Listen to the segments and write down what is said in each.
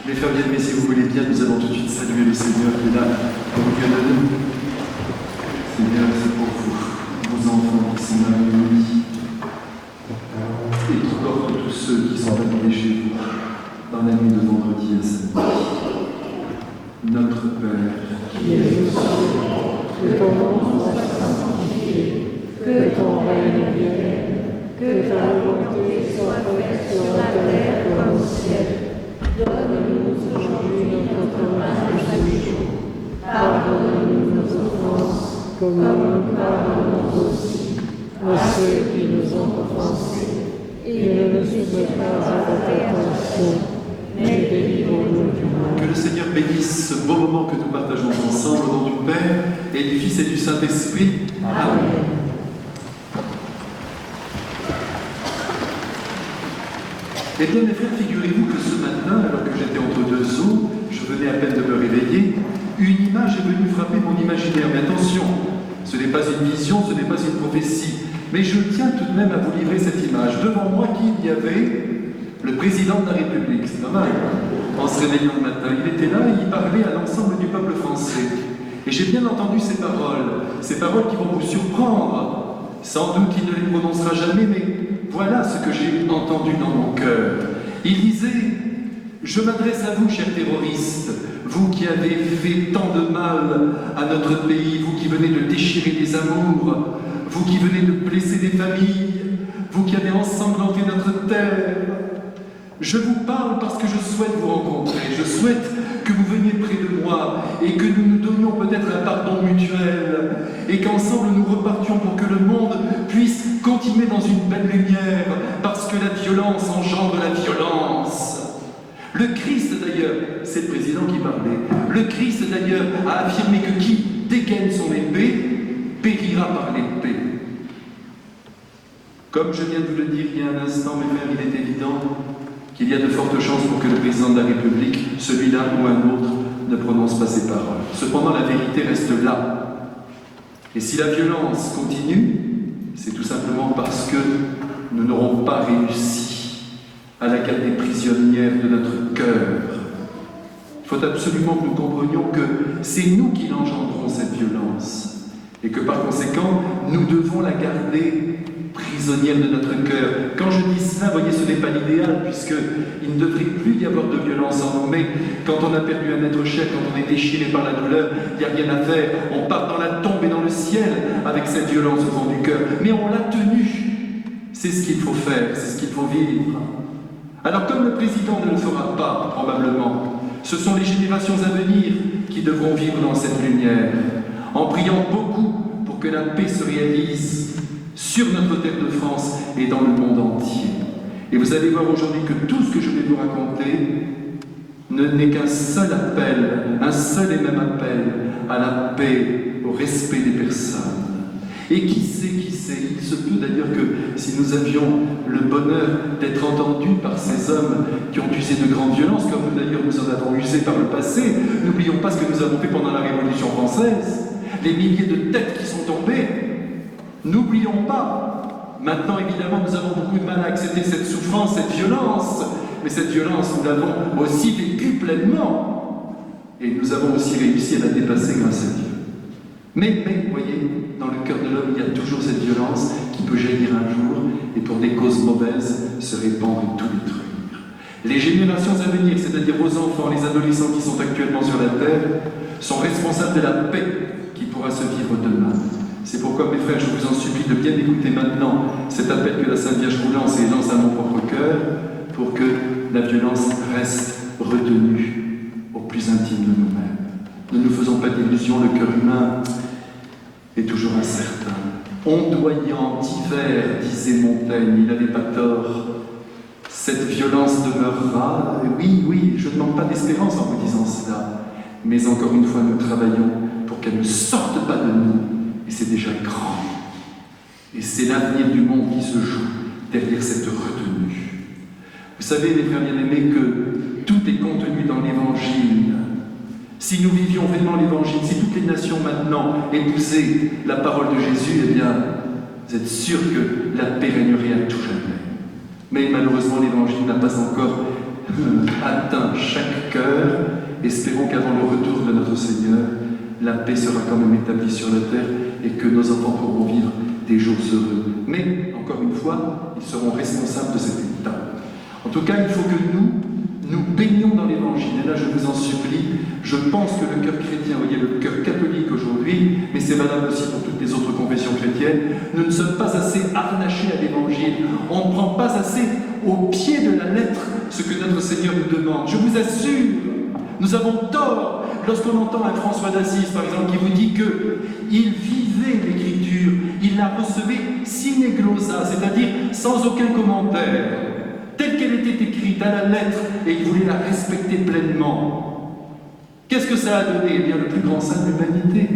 Mes frères bien-aimés, si vous voulez bien, nous allons tout de suite saluer le Seigneur qui est là au milieu de nous. Seigneur, c'est pour vous, vos enfants qui sont là réunis et qui portent tous ceux qui sont arrivés chez vous dans la nuit de vendredi à samedi. Notre Père, qui es aux cieux, que ton nom soit sanctifié, que ton règne vienne, que ta volonté soit faite sur la terre comme au ciel. Donne-nous aujourd'hui notre pain de chaque jour. Pardonne-nous nos offenses, comme nous pardonnons aussi à ceux qui nous ont offensés. Et ne nous soumets pas à la tentation, mais délivre-nous du mal. que le Seigneur bénisse ce beau moment que nous partageons ensemble au nom du Père et du Fils et du Saint-Esprit. Amen. Eh bien, mes frères, figurez-vous que ce matin, alors que j'étais entre deux eaux, je venais à peine de me réveiller, une image est venue frapper mon imaginaire. Mais attention, ce n'est pas une vision, ce n'est pas une prophétie. Mais je tiens tout de même à vous livrer cette image. Devant moi, qui y avait? Le président de la République, c'est pas mal. En se réveillant le matin, il était là et il parlait à l'ensemble du peuple français. Et j'ai bien entendu ces paroles qui vont vous surprendre. Sans doute il ne les prononcera jamais, mais voilà ce que j'ai entendu dans mon cœur. Il disait: je m'adresse à vous, chers terroristes, vous qui avez fait tant de mal à notre pays, vous qui venez de déchirer des amours, vous qui venez de blesser des familles, vous qui avez ensanglanté notre terre. Je vous parle parce que je souhaite vous rencontrer, je souhaite que vous veniez près de moi et que nous nous donnions peut-être un pardon mutuel et qu'ensemble nous repartions pour que le monde puisse continuer dans une belle lumière parce que la violence engendre la violence. Le Christ d'ailleurs, c'est le président qui parlait, le Christ d'ailleurs a affirmé que qui dégaine son épée périra par l'épée. Comme je viens de vous le dire il y a un instant, mes frères, il est évident qu'il y a de fortes chances pour que le président de la République, celui-là ou un autre, ne prononce pas ces paroles. Cependant, la vérité reste là. Et si la violence continue, c'est tout simplement parce que nous n'aurons pas réussi à la garder prisonnière de notre cœur. Il faut absolument que nous comprenions que c'est nous qui l'engendrons, cette violence, et que par conséquent, nous devons la garder prisonnière de notre cœur. Quand je dis cela, voyez, ce n'est pas l'idéal, puisqu'il ne devrait plus y avoir de violence en nous, mais quand on a perdu un être cher, quand on est déchiré par la douleur, il n'y a rien à faire. On part dans la tombe et dans le ciel avec cette violence au fond du cœur. Mais on l'a tenue. C'est ce qu'il faut faire, c'est ce qu'il faut vivre. Alors comme le président ne le fera pas, probablement, ce sont les générations à venir qui devront vivre dans cette lumière, en priant beaucoup pour que la paix se réalise sur notre terre de France et dans le monde entier. Et vous allez voir aujourd'hui que tout ce que je vais vous raconter n'est qu'un seul appel, un seul et même appel à la paix, au respect des personnes. Et qui sait, il se peut d'ailleurs que si nous avions le bonheur d'être entendus par ces hommes qui ont usé de grandes violences, comme nous d'ailleurs nous en avons usé par le passé, n'oublions pas ce que nous avons fait pendant la Révolution française, les milliers de têtes qui sont tombées. N'oublions pas. Maintenant, évidemment, nous avons beaucoup de mal à accepter cette souffrance, cette violence, mais cette violence, nous l'avons aussi vécue pleinement. Et nous avons aussi réussi à la dépasser grâce à Dieu. Mais, vous voyez, dans le cœur de l'homme, il y a toujours cette violence qui peut jaillir un jour et pour des causes mauvaises se répandre et tout détruire. Les générations à venir, c'est-à-dire vos enfants, les adolescents qui sont actuellement sur la terre, sont responsables de la paix qui pourra se vivre demain. C'est pourquoi, mes frères, je vous en supplie de bien écouter maintenant cet appel que la Sainte Vierge vous lance et lance à mon propre cœur pour que la violence reste retenue au plus intime de nous-mêmes. Ne nous faisons pas d'illusions, le cœur humain est toujours incertain. Ondoyant d'hiver, disait Montaigne, il n'avait pas tort. Cette violence demeurera. Oui, je ne manque pas d'espérance en vous disant cela. Mais encore une fois, nous travaillons pour qu'elle ne sorte pas de nous. Et c'est déjà grand. Et c'est l'avenir du monde qui se joue derrière cette retenue. Vous savez, les frères bien-aimés, que tout est contenu dans l'Évangile. Si nous vivions vraiment l'Évangile, si toutes les nations maintenant épousaient la parole de Jésus, eh bien, vous êtes sûrs que la paix régnerait à tout jamais. Mais malheureusement, l'Évangile n'a pas encore atteint chaque cœur. Espérons qu'avant le retour de notre Seigneur, la paix sera quand même établie sur la terre et que nos enfants pourront vivre des jours heureux. Mais, encore une fois, ils seront responsables de cet état. En tout cas, il faut que nous baignions dans l'Évangile. Et là, je vous en supplie, je pense que le cœur chrétien, vous voyez, le cœur catholique aujourd'hui, mais c'est valable aussi pour toutes les autres confessions chrétiennes, nous ne sommes pas assez harnachés à l'Évangile. On ne prend pas assez au pied de la lettre ce que notre Seigneur nous demande. Je vous assure, nous avons tort lorsqu'on entend un François d'Assise, par exemple, qui vous dit qu'il vivait l'Écriture, il la recevait sine glosa, c'est-à-dire sans aucun commentaire, telle qu'elle était écrite à la lettre, et il voulait la respecter pleinement. Qu'est-ce que ça a donné? Eh bien, le plus grand saint de l'humanité.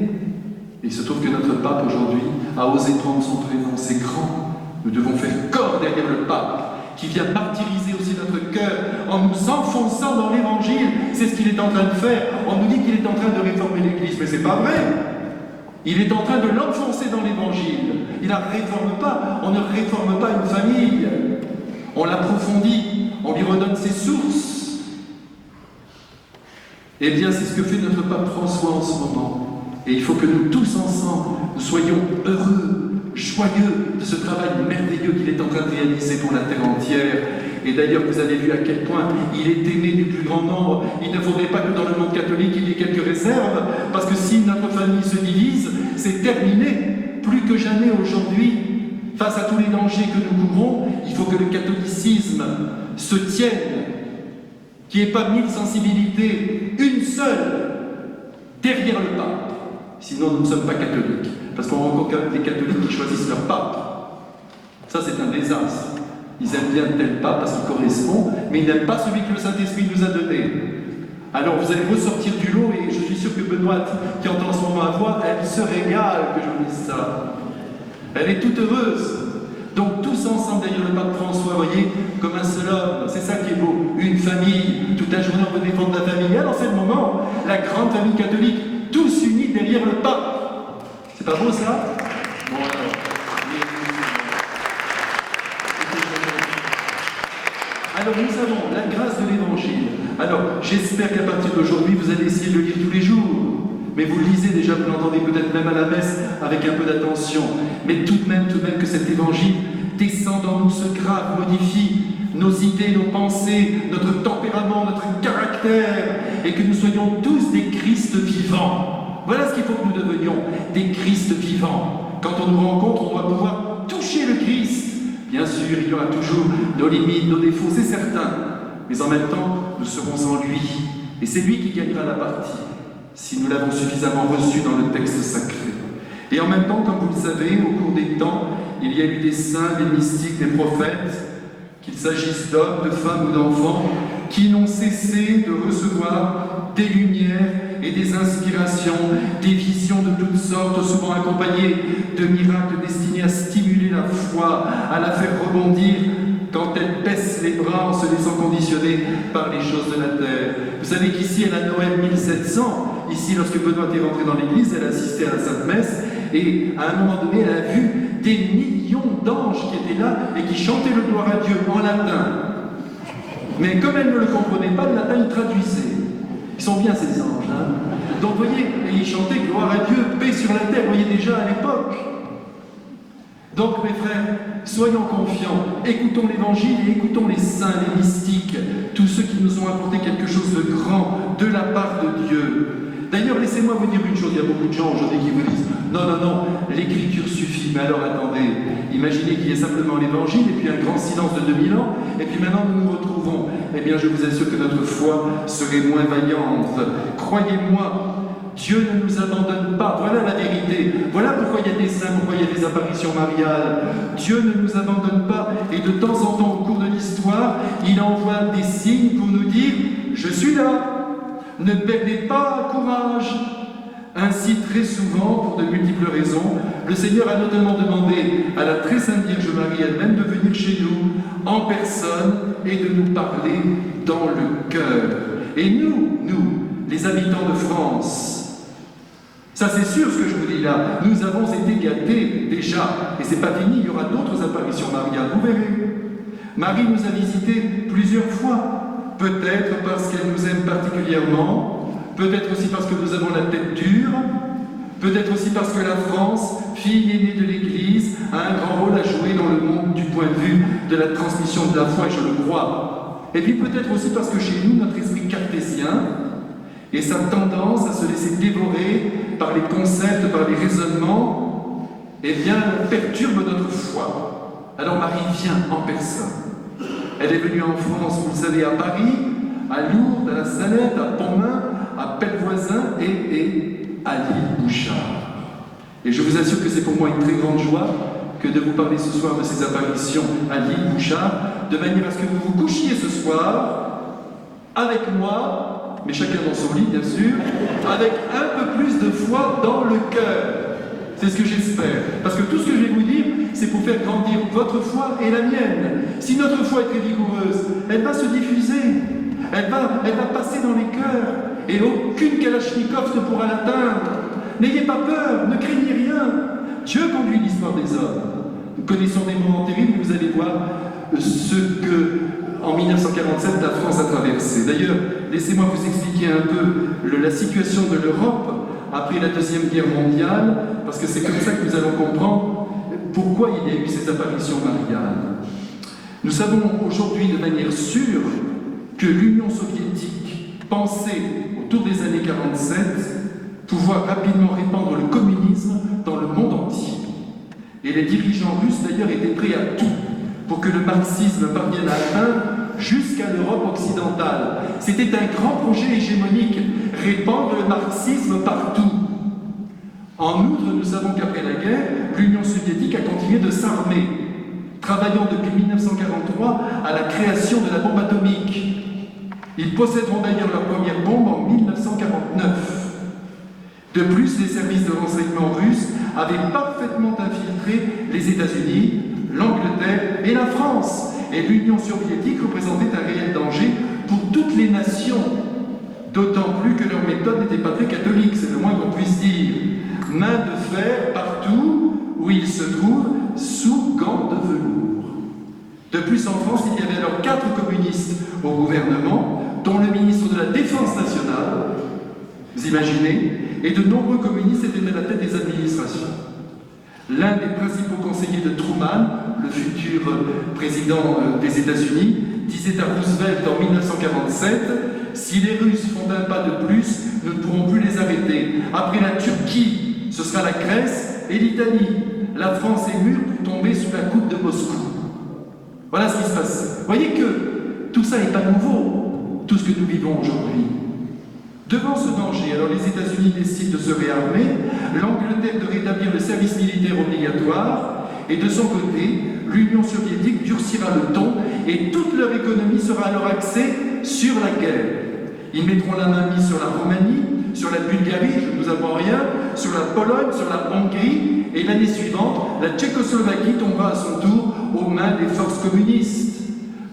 Et il se trouve que notre pape aujourd'hui a osé prendre son prénom, c'est grand. Nous devons faire corps derrière le pape, qui vient martyriser aussi notre cœur en nous enfonçant dans l'Évangile. C'est ce qu'il est en train de faire. On nous dit qu'il est en train de réformer l'Église, mais c'est pas vrai. Il est en train de l'enfoncer dans l'Évangile. Il ne la réforme pas. On ne réforme pas une famille. On l'approfondit. On lui redonne ses sources. Eh bien, c'est ce que fait notre pape François en ce moment. Et il faut que nous tous ensemble, nous soyons heureux, joyeux de ce travail merveilleux qu'il est en train de réaliser pour la terre entière. Et d'ailleurs, vous avez vu à quel point il est aimé du plus grand nombre. Il ne faudrait pas que dans le monde catholique, il y ait quelques réserves, parce que si notre famille se divise, c'est terminé. Plus que jamais aujourd'hui, face à tous les dangers que nous courons, il faut que le catholicisme se tienne, qu'il n'y ait pas 1000 sensibilités, une seule, derrière le pape. Sinon, nous ne sommes pas catholiques. Parce qu'on rencontre des catholiques qui choisissent leur pape. Ça, c'est un désastre. Ils aiment bien tel pape parce qu'il correspond, mais ils n'aiment pas celui que le Saint-Esprit nous a donné. Alors, vous allez ressortir du lot, et je suis sûr que Benoît, qui entend en ce moment ma voix, elle se régale que je dise ça. Elle est toute heureuse. Donc, tous ensemble, derrière le pape François, vous voyez, comme un seul homme, c'est ça qui est beau. Une famille, toute la journée, on veut défendre la famille. Alors, c'est le moment, la grande famille catholique, tous unis derrière le pape. C'est pas beau ça? Bon alors. Alors nous avons la grâce de l'Évangile. Alors j'espère qu'à partir d'aujourd'hui vous allez essayer de le lire tous les jours. Mais vous le lisez déjà, vous l'entendez peut-être même à la messe avec un peu d'attention. Mais tout de même que cet Évangile descend dans nous, se grave, modifie nos idées, nos pensées, notre tempérament, notre caractère, et que nous soyons tous des Christ vivants. Voilà ce qu'il faut que nous devenions, des Christ vivants. Quand on nous rencontre, on doit pouvoir toucher le Christ. Bien sûr, il y aura toujours nos limites, nos défauts, c'est certain. Mais en même temps, nous serons en lui. Et c'est lui qui gagnera la partie, si nous l'avons suffisamment reçu dans le texte sacré. Et en même temps, comme vous le savez, au cours des temps, il y a eu des saints, des mystiques, des prophètes, qu'il s'agisse d'hommes, de femmes ou d'enfants, qui n'ont cessé de recevoir des lumières et des inspirations, des visions de toutes sortes, souvent accompagnées de miracles destinés à stimuler la foi, à la faire rebondir quand elle baisse les bras en se laissant conditionner par les choses de la terre. Vous savez qu'ici, à la Noël 1700, ici, lorsque Benoît est rentré dans l'église, elle assistait à la Sainte Messe, et à un moment donné, elle a vu des millions d'anges qui étaient là et qui chantaient le gloire à Dieu en latin. Mais comme elle ne le comprenait pas, le latin, il traduisait. Ils sont bien ces anges, hein. Donc vous voyez, et ils chantaient gloire à Dieu, paix sur la terre, vous voyez déjà à l'époque. Donc mes frères, soyons confiants, écoutons l'Évangile et écoutons les saints, les mystiques, tous ceux qui nous ont apporté quelque chose de grand de la part de Dieu. D'ailleurs, laissez-moi vous dire une chose, il y a beaucoup de gens aujourd'hui qui vous disent « Non, non, non, l'Écriture suffit ». Mais alors attendez, imaginez qu'il y ait simplement l'Évangile et puis un grand silence de 2000 ans, et puis maintenant nous nous retrouvons. Eh bien, je vous assure que notre foi serait moins vaillante. Croyez-moi, Dieu ne nous abandonne pas, voilà la vérité. Voilà pourquoi il y a des saints, pourquoi il y a des apparitions mariales. Dieu ne nous abandonne pas, et de temps en temps, au cours de l'histoire, il envoie des signes pour nous dire « Je suis là ». Ne perdez pas courage. Ainsi, très souvent, pour de multiples raisons, le Seigneur a notamment demandé à la très sainte Vierge Marie elle-même de venir chez nous en personne et de nous parler dans le cœur. Et nous, les habitants de France, ça c'est sûr ce que je vous dis là, nous avons été gâtés déjà, et c'est pas fini, il y aura d'autres apparitions mariales, vous verrez. Marie nous a visités plusieurs fois. peut-être parce qu'elle nous aime particulièrement, peut-être aussi parce que nous avons la tête dure, peut-être aussi parce que la France, fille aînée de l'Église, a un grand rôle à jouer dans le monde du point de vue de la transmission de la foi, et je le crois. Et puis peut-être aussi parce que chez nous, notre esprit cartésien et sa tendance à se laisser dévorer par les concepts, par les raisonnements, eh bien, perturbe notre foi. Alors Marie vient en personne. Elle est venue en France, vous le savez, à Paris, à Lourdes, à la Salette, à Pontmain, à Pellevoisin et à l'île Bouchard. Et je vous assure que c'est pour moi une très grande joie que de vous parler ce soir de ces apparitions à l'île Bouchard, de manière à ce que vous vous couchiez ce soir avec moi, mais chacun dans son lit bien sûr, avec un peu plus de foi dans le cœur. C'est ce que j'espère. Parce que tout ce que je vais vous dire, c'est pour faire grandir votre foi et la mienne. Si notre foi est très vigoureuse, elle va se diffuser. Elle va passer dans les cœurs. Et aucune Kalachnikov ne pourra l'atteindre. N'ayez pas peur, ne craignez rien. Dieu conduit l'histoire des hommes. Nous connaissons des moments terribles, vous allez voir ce que, en 1947, la France a traversé. D'ailleurs, laissez-moi vous expliquer un peu la situation de l'Europe après la Deuxième Guerre mondiale, parce que c'est comme ça que nous allons comprendre pourquoi il y a eu ces apparitions mariales. Nous savons aujourd'hui de manière sûre que l'Union soviétique pensait, autour des années 47, pouvoir rapidement répandre le communisme dans le monde entier. Et les dirigeants russes, d'ailleurs, étaient prêts à tout pour que le marxisme parvienne à atteindre jusqu'à l'Europe occidentale. C'était un grand projet hégémonique, répandre le marxisme partout. En outre, nous savons qu'après la guerre, l'Union soviétique a continué de s'armer, travaillant depuis 1943 à la création de la bombe atomique. Ils posséderont d'ailleurs leur première bombe en 1949. De plus, les services de renseignement russes avaient parfaitement infiltré les États-Unis, l'Angleterre et la France. Et l'Union soviétique représentait un réel danger pour toutes les nations. D'autant plus que leur méthode n'était pas très catholique, c'est le moins qu'on puisse dire. Main de fer partout où ils se trouvent, sous gants de velours. De plus, en France, il y avait alors 4 communistes au gouvernement, dont le ministre de la Défense nationale, vous imaginez, et de nombreux communistes étaient à la tête des administrations. L'un des principaux conseillers de Truman, le futur président des États-Unis, disait à Roosevelt en 1947 « Si les Russes font un pas de plus, nous ne pourrons plus les arrêter. Après la Turquie, ce sera la Grèce et l'Italie. La France est mûre pour tomber sous la coupe de Moscou. » Voilà ce qui se passe. Vous voyez que tout ça n'est pas nouveau, tout ce que nous vivons aujourd'hui. Devant ce danger, alors les États-Unis décident de se réarmer, l'Angleterre de rétablir le service militaire obligatoire, et de son côté, l'Union soviétique durcira le ton, et toute leur économie sera alors axée sur la guerre. Ils mettront la main mise sur la Roumanie, sur la Bulgarie, je ne vous apprends rien, sur la Pologne, sur la Hongrie, et l'année suivante, la Tchécoslovaquie tombera à son tour aux mains des forces communistes.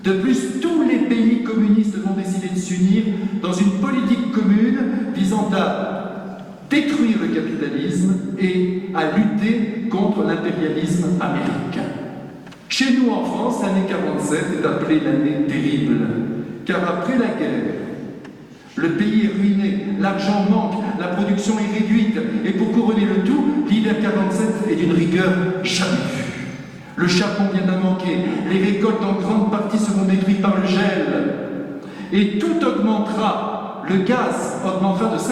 De plus, tous les pays communistes vont décider de s'unir dans une politique commune visant à détruire le capitalisme et à lutter contre l'impérialisme américain. Chez nous en France, l'année 47 est appelée l'année terrible, car après la guerre, le pays est ruiné, l'argent manque, la production est réduite, et pour couronner le tout, l'hiver 47 est d'une rigueur jamais vue. Le charbon vient d'en manquer, les récoltes en grande partie seront détruites par le gel. Et tout augmentera. Le gaz augmentera de 50%,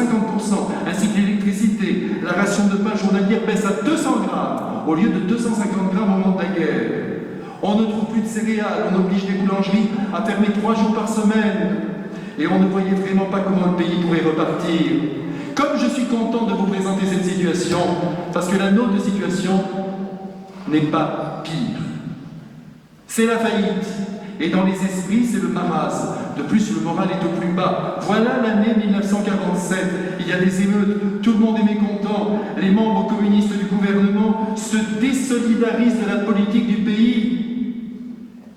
ainsi que l'électricité. La ration de pain journalière baisse à 200 grammes, au lieu de 250 grammes au moment de la guerre. On ne trouve plus de céréales, on oblige les boulangeries à fermer 3 jours par semaine. Et on ne voyait vraiment pas comment le pays pourrait repartir. Comme je suis content de vous présenter cette situation, parce que la nôtre situation n'est pas pire. C'est la faillite, et dans les esprits, c'est le marasme. De plus, le moral est au plus bas. Voilà l'année 1947. Il y a des émeutes, tout le monde est mécontent. Les membres communistes du gouvernement se désolidarisent de la politique du pays.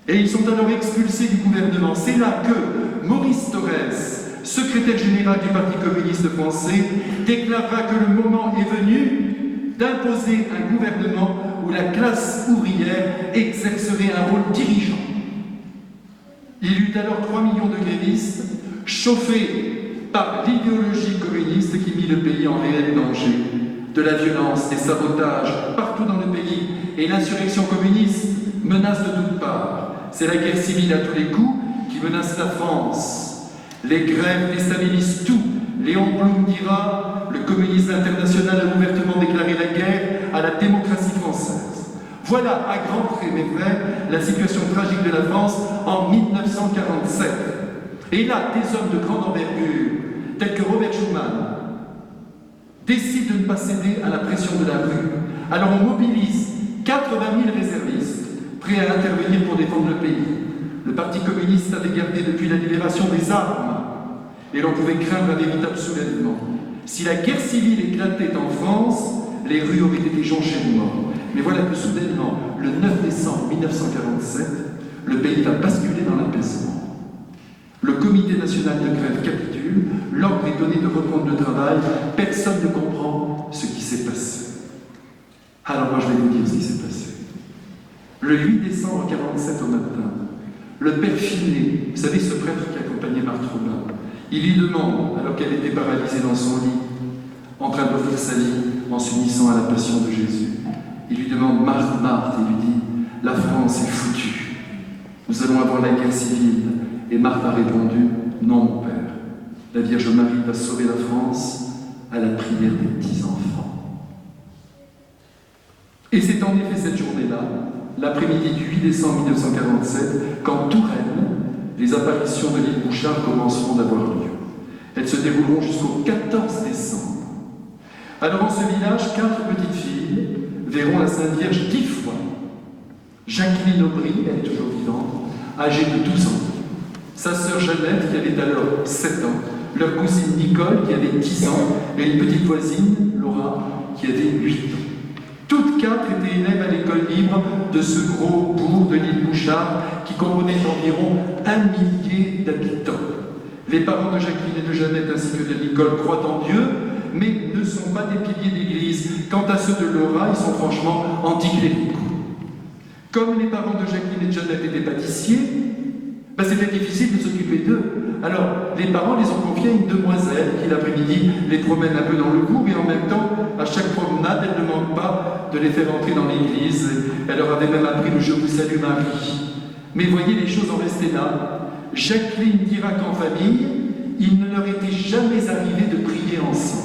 Et ils sont alors expulsés du gouvernement. C'est là que Maurice Thorez, secrétaire général du Parti communiste français, déclarera que le moment est venu d'imposer un gouvernement où la classe ouvrière exercerait un rôle dirigeant. Il y eut alors 3 millions de grévistes, chauffés par l'idéologie communiste qui mit le pays en réel danger. De la violence, des sabotages partout dans le pays, et l'insurrection communiste menace de toutes parts. C'est la guerre civile à tous les coups qui menace la France. Les grèves déstabilisent tout. Léon Blum dira « Le communisme international a ouvertement déclaré la guerre à la démocratie française ». Voilà, à grands traits, mes frères, la situation tragique de la France en 1947. Et là, des hommes de grande envergure, tels que Robert Schuman, décident de ne pas céder à la pression de la rue. Alors on mobilise 80 000 réservistes, prêts à intervenir pour défendre le pays. Le Parti communiste avait gardé depuis la libération des armes, et l'on pouvait craindre un véritable soulèvement. Si la guerre civile éclatait en France, les rues auraient été jonchées de morts. Mais voilà que soudainement, le 9 décembre 1947, le pays va basculer dans l'apaisement. Le comité national de grève capitule, l'ordre est donné de reprendre le travail, personne ne comprend ce qui s'est passé. Alors moi je vais vous dire ce qui s'est passé. Le 8 décembre 1947 au matin, le père Finet, vous savez ce prêtre qui accompagnait Marthe Robin, il lui demande, alors qu'elle était paralysée dans son lit, en train d'offrir sa vie en s'unissant à la passion de Jésus, il lui demande « Marthe, Marthe », et lui dit « La France est foutue, nous allons avoir la guerre civile ». Et Marthe a répondu « Non, mon père, la Vierge Marie va sauver la France à la prière des petits-enfants. » Et c'est en effet cette journée-là, l'après-midi du 8 décembre 1947, qu'en Touraine, les apparitions de l'île Bouchard commenceront d'avoir lieu. Elles se dérouleront jusqu'au 14 décembre. Alors en ce village, 4 petites filles verront la Sainte Vierge 10 fois. Jacqueline Aubry, elle est toujours vivante, âgée de 12 ans. Sa sœur Jeannette, qui avait alors 7 ans, leur cousine Nicole, qui avait 10 ans, et une petite voisine, Laura, qui avait 8 ans. Toutes 4 étaient élèves à l'école libre de ce gros bourg de l'île Bouchard, qui comprenait environ 1 millier d'habitants. Les parents de Jacqueline et de Jeannette, ainsi que de Nicole, croient en Dieu, mais ne sont pas des piliers d'église. Quant à ceux de Laura, ils sont franchement anticléricaux. Comme les parents de Jacqueline et de Jeannette étaient pâtissiers, c'était difficile de s'occuper d'eux. Alors, les parents les ont confiés à une demoiselle qui, l'après-midi, les promène un peu dans le bourg et en même temps, à chaque promenade, elle ne manque pas de les faire entrer dans l'église. Elle leur avait même appris le « Je vous salue Marie ». Mais voyez, les choses en restaient là. Jacqueline dira qu'en famille, il ne leur était jamais arrivé de prier ensemble.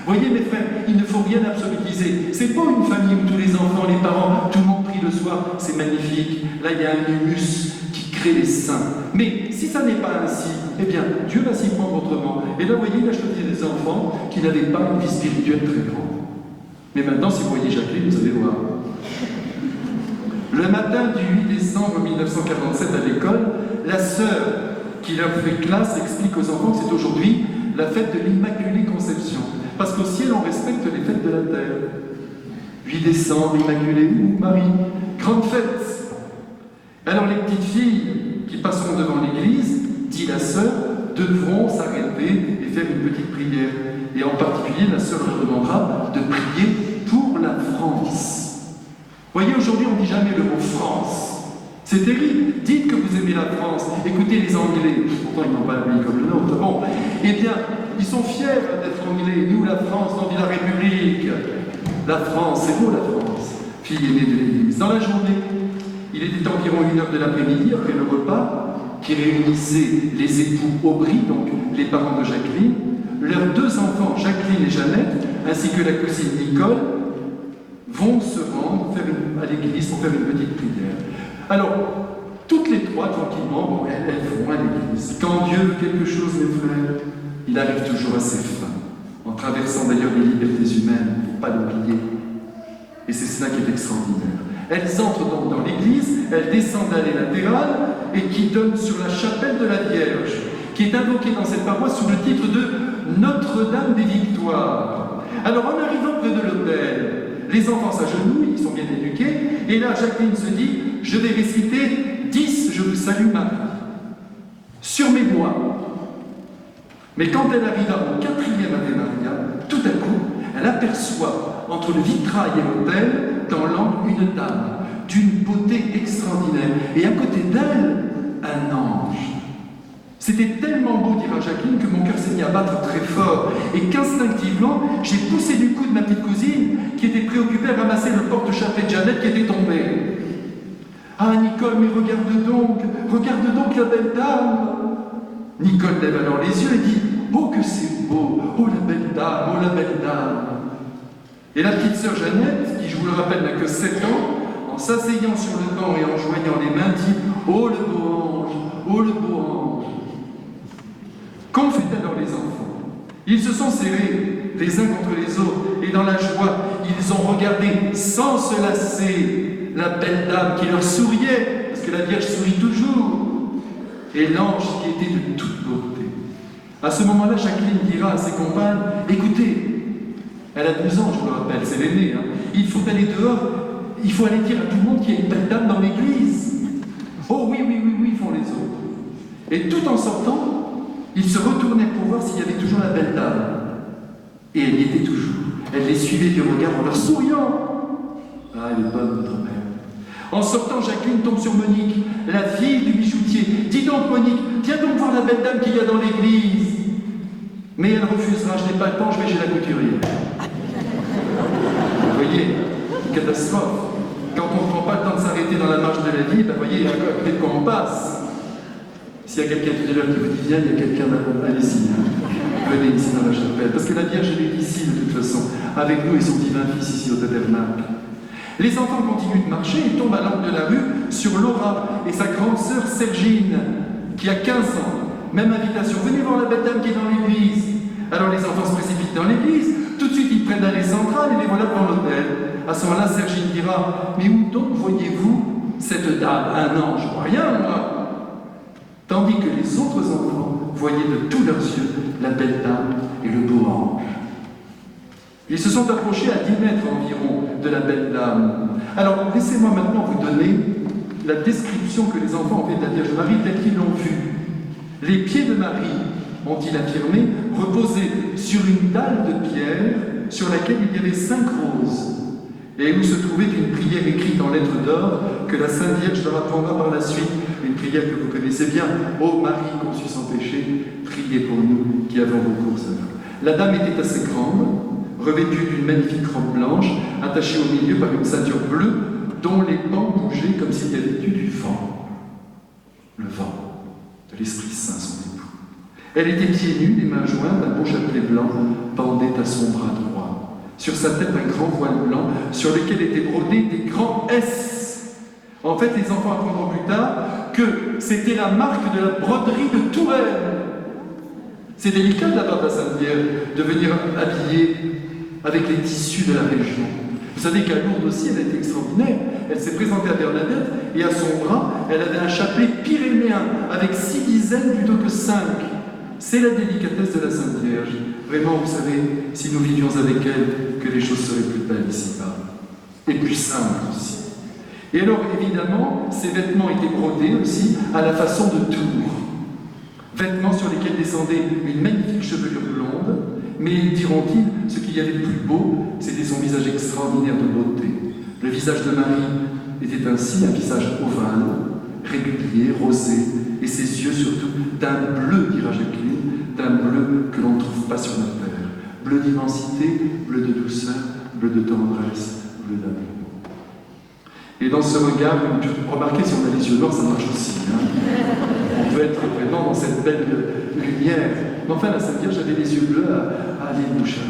Voyez, mes frères, il ne faut rien absolutiser. C'est pas une famille où tous les enfants, les parents, tout le monde prie le soir, c'est magnifique. Là, il y a un humus qui crée les saints. Mais si ça n'est pas ainsi, eh bien, Dieu va s'y prendre autrement. Et là, vous voyez, il a choisi des enfants qui n'avaient pas une vie spirituelle très grande. Mais maintenant, si vous voyez Jacqueline, vous allez voir. Le matin du 8 décembre 1947 à l'école, la sœur qui leur fait classe explique aux enfants que c'est aujourd'hui la fête de l'Immaculée Conception. Parce qu'au ciel, on respecte les fêtes de la terre. 8 décembre, Immaculée Marie, grande fête. Alors les petites filles qui passeront devant l'église, dit la sœur, devront s'arrêter et faire une petite prière. Et en particulier, la sœur leur demandera de prier pour la France. Vous voyez, aujourd'hui, on ne dit jamais le mot France. C'est terrible. Dites que vous aimez la France. Écoutez les Anglais. Pourtant, ils n'ont pas un pays comme le nôtre. Bon, eh bien, ils sont fiers d'être Anglais. Nous, la France, on dit la République. La France, c'est beau la France. Fille aînée de l'Église. Dans la journée, il était environ 1h de l'après-midi, après le repas, qui réunissait les époux Aubry, donc les parents de Jacqueline, leurs 2 enfants, Jacqueline et Jeannette, ainsi que la cousine Nicole, vont se rendre à l'église pour faire une petite prière. Alors, toutes les 3, tranquillement, elles vont à l'église. Quand Dieu veut quelque chose, mes frères, il arrive toujours à ses fins, en traversant d'ailleurs les libertés humaines, il ne faut pas l'oublier. Et c'est cela qui est extraordinaire. Elles entrent donc dans l'église, elles descendent l'allée latérale et qui donne sur la chapelle de la Vierge, qui est invoquée dans cette paroisse sous le titre de Notre-Dame des Victoires. Alors en arrivant près de l'autel, les enfants s'agenouillent, ils sont bien éduqués, et là Jacqueline se dit « Je vais réciter 10 Je vous salue Marie » sur mes doigts. Mais quand elle arriva au 4e Ave Maria, tout à coup, elle aperçoit entre le vitrail et l'autel, dans l'angle, une dame d'une beauté extraordinaire. Et à côté d'elle, un ange. C'était tellement beau, dira Jacqueline, que mon cœur s'est mis à battre très fort et qu'instinctivement, j'ai poussé du coude ma petite cousine qui était préoccupée à ramasser le porte-chapelet de Jeannette qui était tombé. Ah, Nicole, mais regarde donc la belle dame. Nicole lève alors les yeux et dit « Oh, que c'est beau! Oh, la belle dame! Oh, la belle dame !» Et la petite sœur Jeannette, qui, je vous le rappelle, n'a que 7 ans, en s'asseyant sur le banc et en joignant les mains, dit « Oh, le beau ange! Oh, le beau ange !» Qu'ont fait alors les enfants? Ils se sont serrés les uns contre les autres et dans la joie, ils ont regardé sans se lasser la belle dame qui leur souriait, parce que la Vierge sourit toujours, et l'ange qui était de toute beauté. À ce moment-là, Jacqueline dira à ses compagnes, écoutez, elle a 12 ans, je vous le rappelle, c'est l'aînée, hein, il faut aller dehors, il faut aller dire à tout le monde qu'il y a une belle dame dans l'église. Oh oui, font les autres. Et tout en sortant, ils se retournaient pour voir s'il y avait toujours la belle dame. Et elle y était toujours. Elle les suivait du regard en leur souriant. Ah, elle est bonne, notre mère. En sortant, Jacqueline tombe sur Monique, la fille du bijoutier. Dis donc, Monique, viens donc voir la belle dame qu'il y a dans l'église. Mais elle refusera, je n'ai pas le temps, je vais chez la couturière. Vous voyez, une catastrophe. Quand on ne prend pas le temps de s'arrêter dans la marche de la vie, ben voyez, il y a à côté de quoi on passe. S'il y a quelqu'un tout à l'heure qui vous dit viens, il y a quelqu'un allez-y, venez ici dans la chapelle. Parce que la Vierge, elle est ici de toute façon, avec nous et son divin Fils ici au tabernacle. Les enfants continuent de marcher et tombent à l'angle de la rue sur Laura et sa grande sœur Sergine, qui a 15 ans. Même invitation, venez voir la belle dame qui est dans l'église. Alors les enfants se précipitent dans l'église, tout de suite ils prennent l'allée centrale et les voilà devant l'hôtel. À ce moment-là, Sergine dira, mais où donc voyez-vous cette dame? Un ange, je vois rien, moi. Tandis que les autres enfants voyaient de tous leurs yeux la belle dame et le beau ange. Ils se sont approchés à 10 mètres environ de la belle dame. Alors, laissez-moi maintenant vous donner la description que les enfants ont fait de la Vierge Marie telle qu'ils l'ont vue. Les pieds de Marie, ont-ils affirmé, reposaient sur une dalle de pierre sur laquelle il y avait 5 roses, et où se trouvait une prière écrite en lettres d'or que la Sainte Vierge leur apprendra par la suite, une prière que vous connaissez bien. « Ô Marie conçue sans péché, priez pour nous qui avons recours à vous. » La dame était assez grande, revêtue d'une magnifique robe blanche, attachée au milieu par une ceinture bleue, dont les pans bougeaient comme s'il y avait eu du vent. Le vent de l'Esprit Saint, son époux. Elle était pieds nus, les mains jointes, un beau chapelet blanc pendait à son bras droit. Sur sa tête, un grand voile blanc, sur lequel étaient brodés des grands S. En fait, les enfants apprendront plus tard que c'était la marque de la broderie de Touraine. C'est délicat de la part de la Sainte Vierge de venir habiller avec les tissus de la région. Vous savez qu'à Lourdes aussi, elle a été extraordinaire. Elle s'est présentée à Bernadette et à son bras, elle avait un chapelet pyrénéen avec 6 dizaines plutôt que 5. C'est la délicatesse de la Sainte Vierge. Vraiment, vous savez, si nous vivions avec elle, que les choses seraient plus belles ici-bas. Et plus simples aussi. Et alors, évidemment, ces vêtements étaient brodés aussi à la façon de Tours. Vêtements sur lesquels descendait une magnifique chevelure blonde, mais diront-ils, ce qu'il y avait de plus beau, c'était son visage extraordinaire de beauté. Le visage de Marie était ainsi un visage ovale, régulier, rosé, et ses yeux surtout d'un bleu, dira Jacqueline, d'un bleu que l'on ne trouve pas sur la terre. Bleu d'immensité, bleu de douceur, bleu de tendresse, bleu d'amour. Et dans ce regard, remarquez, si on a les yeux noirs, ça marche aussi. Hein. On peut être vraiment dans cette belle lumière. Mais enfin, la Sainte Vierge avait les yeux bleus à Aline Bouchard.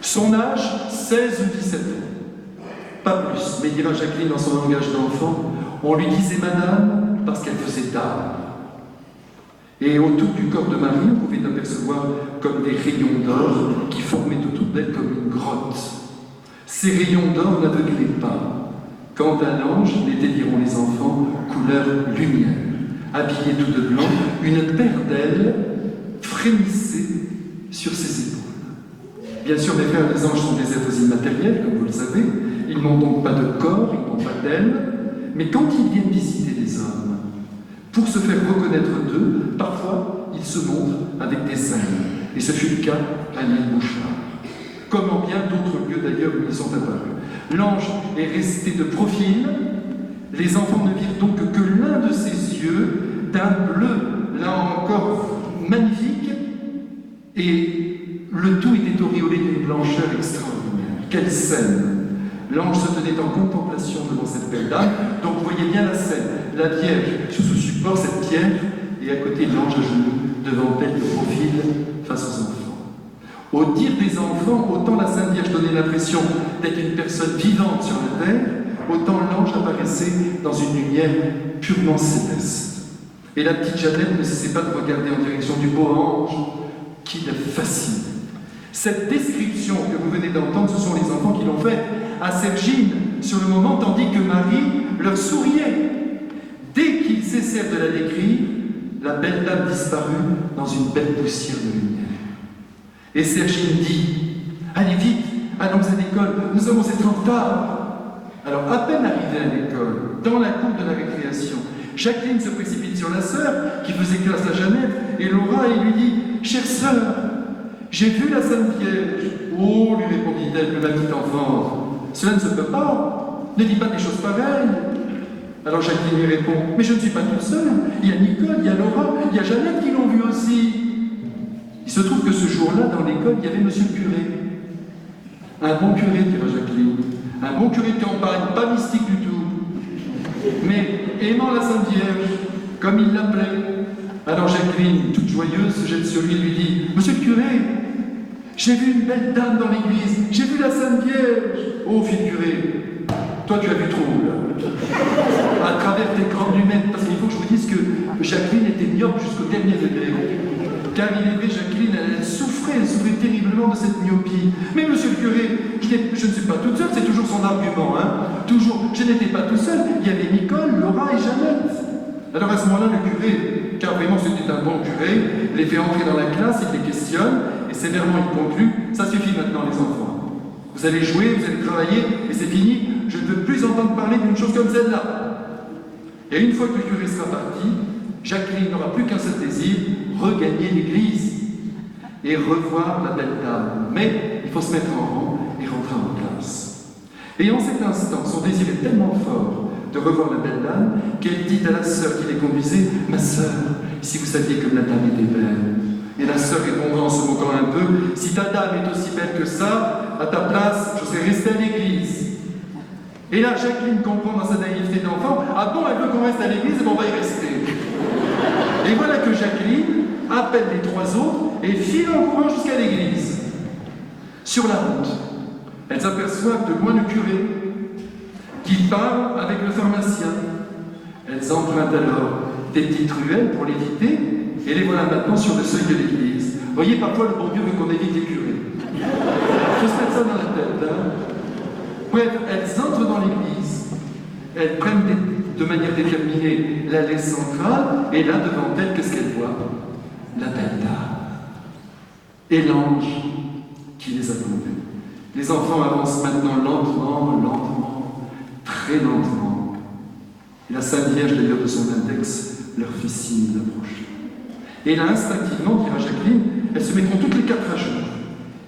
Son âge, 16 ou 17 ans. Pas plus, mais dira Jacqueline dans son langage d'enfant, on lui disait madame parce qu'elle faisait dame. Et autour du corps de Marie, on pouvait apercevoir comme des rayons d'or qui formaient autour d'elle comme une grotte. Ces rayons d'or n'aveuglaient pas. Quant à l'ange, il était, diront les enfants, couleur lumière. Habillé tout de blanc, une paire d'ailes frémissait sur ses épaules. Bien sûr, mes frères, les anges sont des êtres immatériels, comme vous le savez. Ils n'ont donc pas de corps, ils n'ont pas d'ailes. Mais quand ils viennent visiter les hommes, pour se faire reconnaître d'eux, parfois, ils se montrent avec des ailes. Et ce fut le cas à l'île Bouchard. Comme en bien d'autres lieux d'ailleurs où ils sont apparus. L'ange est resté de profil, les enfants ne virent donc que l'un de ses yeux, d'un bleu là encore, magnifique, et le tout était auréolé d'une blancheur extraordinaire. Quelle scène! L'ange se tenait en contemplation devant cette belle dame, donc vous voyez bien la scène. La Vierge sur ce support, cette pierre, et à côté l'ange à genoux, devant elle, le profil face aux enfants. Au dire des enfants, autant la Sainte Vierge donnait l'impression d'être une personne vivante sur la terre, autant l'ange apparaissait dans une lumière purement céleste. Et la petite Jeannette ne cessait pas de regarder en direction du beau ange qui la fascine. Cette description que vous venez d'entendre, ce sont les enfants qui l'ont faite à Sergine sur le moment, tandis que Marie leur souriait. Dès qu'ils cessèrent de la décrire, la belle dame disparut dans une belle poussière de lumière. Et Sergine dit « Allez vite, allons à l'école, nous avons été en retard !» Alors, à peine arrivée à l'école, dans la cour de la récréation, Jacqueline se précipite sur la sœur qui faisait classe à Jeannette et Laura et lui dit « Chère sœur, j'ai vu la Sainte Vierge. » « Oh, lui répondit-elle, ma petite enfant, cela ne se peut pas, ne dis pas des choses pareilles. » Alors Jacqueline lui répond « Mais je ne suis pas toute seule, il y a Nicole, il y a Laura, il y a Jeannette qui l'ont vu aussi. » Il se trouve que ce jour-là, dans l'école, il y avait monsieur le curé. Un bon curé, dira Jacqueline. Un bon curé de campagne, pas mystique du tout. Mais aimant la Sainte Vierge, comme il l'appelait. Alors Jacqueline, toute joyeuse, se jette sur lui et lui dit « Monsieur le curé, j'ai vu une belle dame dans l'église, j'ai vu la Sainte Vierge. » Oh, fit le curé, toi tu as vu trouble. À travers tes grandes lunettes, parce qu'il faut que je vous dise que Jacqueline était myope jusqu'au dernier degré. Car il est vrai, Jacqueline, elle souffrait terriblement de cette myopie. Mais monsieur le curé, je ne suis pas toute seule, c'est toujours son argument, hein. Toujours, je n'étais pas tout seul, il y avait Nicole, Laura et Jeannette. Alors à ce moment-là, le curé, car vraiment c'était un bon curé, les fait entrer dans la classe, il les questionne, et sévèrement il conclut, ça suffit maintenant les enfants. Vous allez jouer, vous allez travailler, et c'est fini, je ne veux plus entendre parler d'une chose comme celle-là. Et une fois que le curé sera parti, Jacqueline n'aura plus qu'un seul désir, regagner l'église et revoir la belle dame. Mais il faut se mettre en rang et rentrer en classe. Et en cet instant, son désir est tellement fort de revoir la belle dame qu'elle dit à la sœur qui les conduisait « Ma sœur, si vous saviez comme la dame était belle. » Et la sœur répondant en se moquant un peu « Si ta dame est aussi belle que ça, à ta place, je serais restée à l'église. » Et là, Jacqueline comprend dans sa naïveté d'enfant « Ah bon, elle veut qu'on reste à l'église, et bon, on va y rester. » Et voilà que Jacqueline appelle les trois autres et file en courant jusqu'à l'église. Sur la route, elles aperçoivent de loin le curé qui parle avec le pharmacien. Elles empruntent alors des petites ruelles pour l'éviter et les voilà maintenant sur le seuil de l'église. Vous voyez, parfois le bon Dieu veut qu'on évite les curés. Il faut se mettre ça dans la tête. Hein. Bref, elles entrent dans l'église, elles prennent de manière déterminée l'allée centrale, et là, devant elles, qu'est-ce qu'elles voient? La belle dame. Et l'ange qui les attendait. Les enfants avancent maintenant lentement, très lentement. Et la Sainte Vierge, d'ailleurs, de son index, leur fait signe d'approcher. Et là, instinctivement, dira Jacqueline, elles se mettront toutes les quatre à genoux.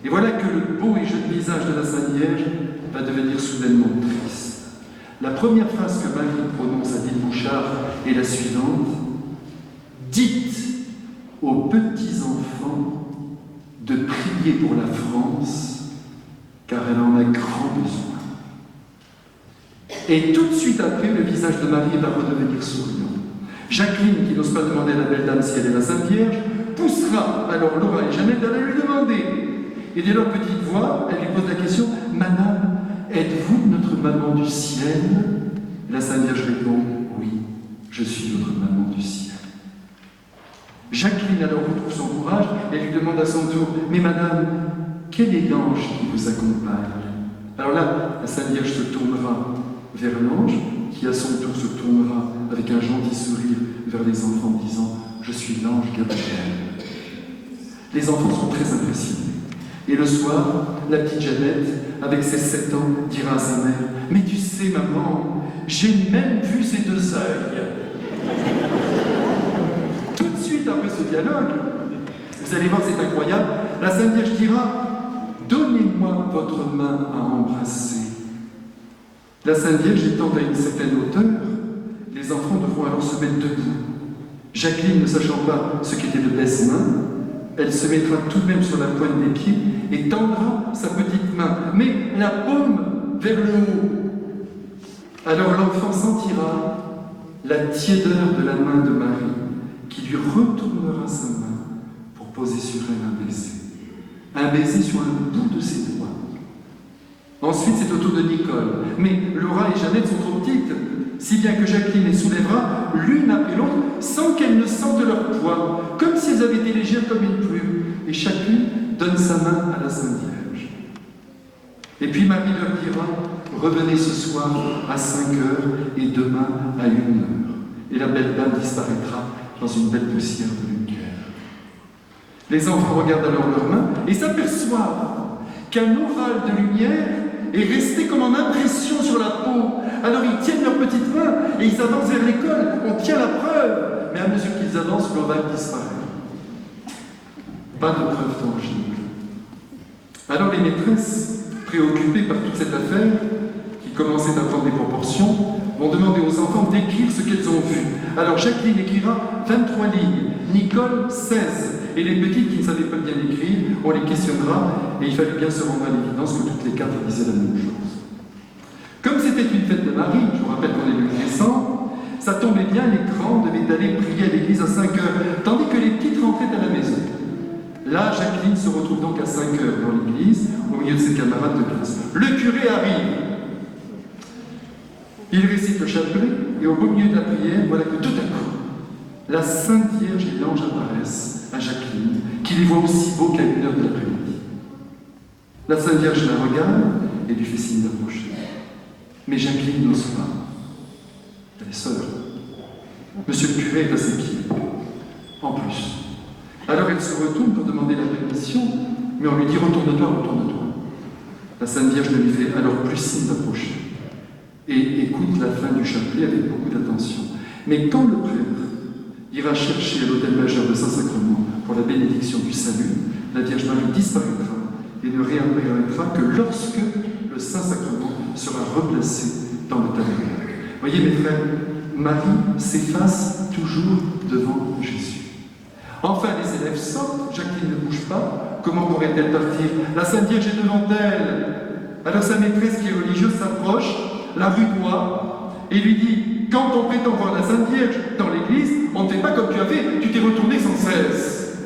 Et voilà que le beau et jeune visage de la Sainte Vierge va devenir soudainement triste. La première phrase que Marie prononce à Dites Bouchard est la suivante. Dites aux petits-enfants de prier pour la France, car elle en a grand besoin. Et tout de suite après, le visage de Marie va redevenir souriant. Jacqueline, qui n'ose pas demander à la belle dame si elle est la Sainte Vierge, poussera alors Laura et Jeannette à lui demander. Et dès leur petite voix, elle lui pose la question « Madame, êtes-vous notre maman du ciel ?» La Sainte Vierge répond « Oui, je suis votre maman du ciel. » Jacqueline alors retrouve son courage et lui demande à son tour « Mais madame, quel est l'ange qui vous accompagne ?» Alors là, la Sainte Vierge se tournera vers l'ange, qui à son tour se tournera avec un gentil sourire vers les enfants en disant « Je suis l'ange Gabriel. » Les enfants sont très impressionnés. Et le soir, la petite Jeannette, avec ses 7 ans, dira à sa mère « Mais tu sais, maman, j'ai même vu ces deux œils. » Tout de suite après ce dialogue, vous allez voir, c'est incroyable, la Sainte Vierge dira « Donnez-moi votre main à embrasser. » La Sainte Vierge étant à une certaine hauteur, les enfants devront alors se mettre debout. Jacqueline, ne sachant pas ce qu'était le baise-main, elle se mettra tout de même sur la pointe des pieds et tendra sa petite main, mais la paume vers le haut. Alors l'enfant sentira la tiédeur de la main de Marie, qui lui retournera sa main pour poser sur elle un baiser sur le bout de ses doigts. Ensuite, c'est au tour de Nicole, mais Laura et Jeannette sont trop petites, si bien que Jacqueline les soulèvera l'une après l'autre sans qu'elles ne sentent leur poids, comme si elles avaient été légères comme une plume, et chacune donne sa main à la Sainte Vierge. Et puis Marie leur dira: revenez ce soir à 5 heures et demain à 1 heure. Et la belle dame disparaîtra dans une belle poussière de lumière. Les enfants regardent alors leurs mains et s'aperçoivent qu'un ovale de lumière est resté comme en impression sur la peau. Alors ils tiennent leurs petites mains et ils avancent vers l'école. On tient la preuve, mais à mesure qu'ils avancent, l'ovale disparaît. Pas de preuve tangible. Alors les maîtresses, préoccupées par toute cette affaire, qui commençait à prendre des proportions, vont demander aux enfants d'écrire ce qu'elles ont vu. Alors Jacqueline écrira 23 lignes, Nicole 16, et les petites qui ne savaient pas bien écrire, on les questionnera, et il fallut bien se rendre à l'évidence que toutes les 4 disaient la même chose. Comme c'était une fête de Marie, je vous rappelle qu'on est le décembre, ça tombait bien, les grands devaient aller prier à l'église à 5 heures, tandis que les petites rentraient à la maison. Là, Jacqueline se retrouve donc à 5 heures dans l'église, au milieu de ses camarades de classe. Le curé arrive. Il récite le chapelet, et au beau milieu de la prière, voilà que tout à coup, la Sainte Vierge et l'ange apparaissent à Jacqueline, qui les voit aussi beaux qu'à 1 heure de l'après-midi. La Sainte Vierge la regarde et lui fait signe d'approcher. Mais Jacqueline n'ose pas. Elle est seule. Monsieur le curé est à ses pieds. En plus. Alors elle se retourne pour demander la permission, mais on lui dit: retourne-toi, retourne-toi. La Sainte Vierge ne lui fait alors plus signe d'approcher et écoute la fin du chapelet avec beaucoup d'attention. Mais quand le prêtre ira chercher à l'autel majeur de Saint-Sacrement pour la bénédiction du salut, la Vierge Marie disparaîtra et ne réapparaîtra que lorsque le Saint-Sacrement sera replacé dans le tabernacle. Voyez mes frères, Marie s'efface toujours devant Jésus. Enfin, les élèves sortent, Jacqueline ne bouge pas. Comment pourrait-elle partir? La Sainte Vierge est devant elle. Alors sa maîtresse, qui est religieuse, s'approche, la rudoie, et lui dit: quand on prétend voir la Sainte Vierge dans l'église, on ne fait pas comme tu as fait, tu t'es retourné sans cesse.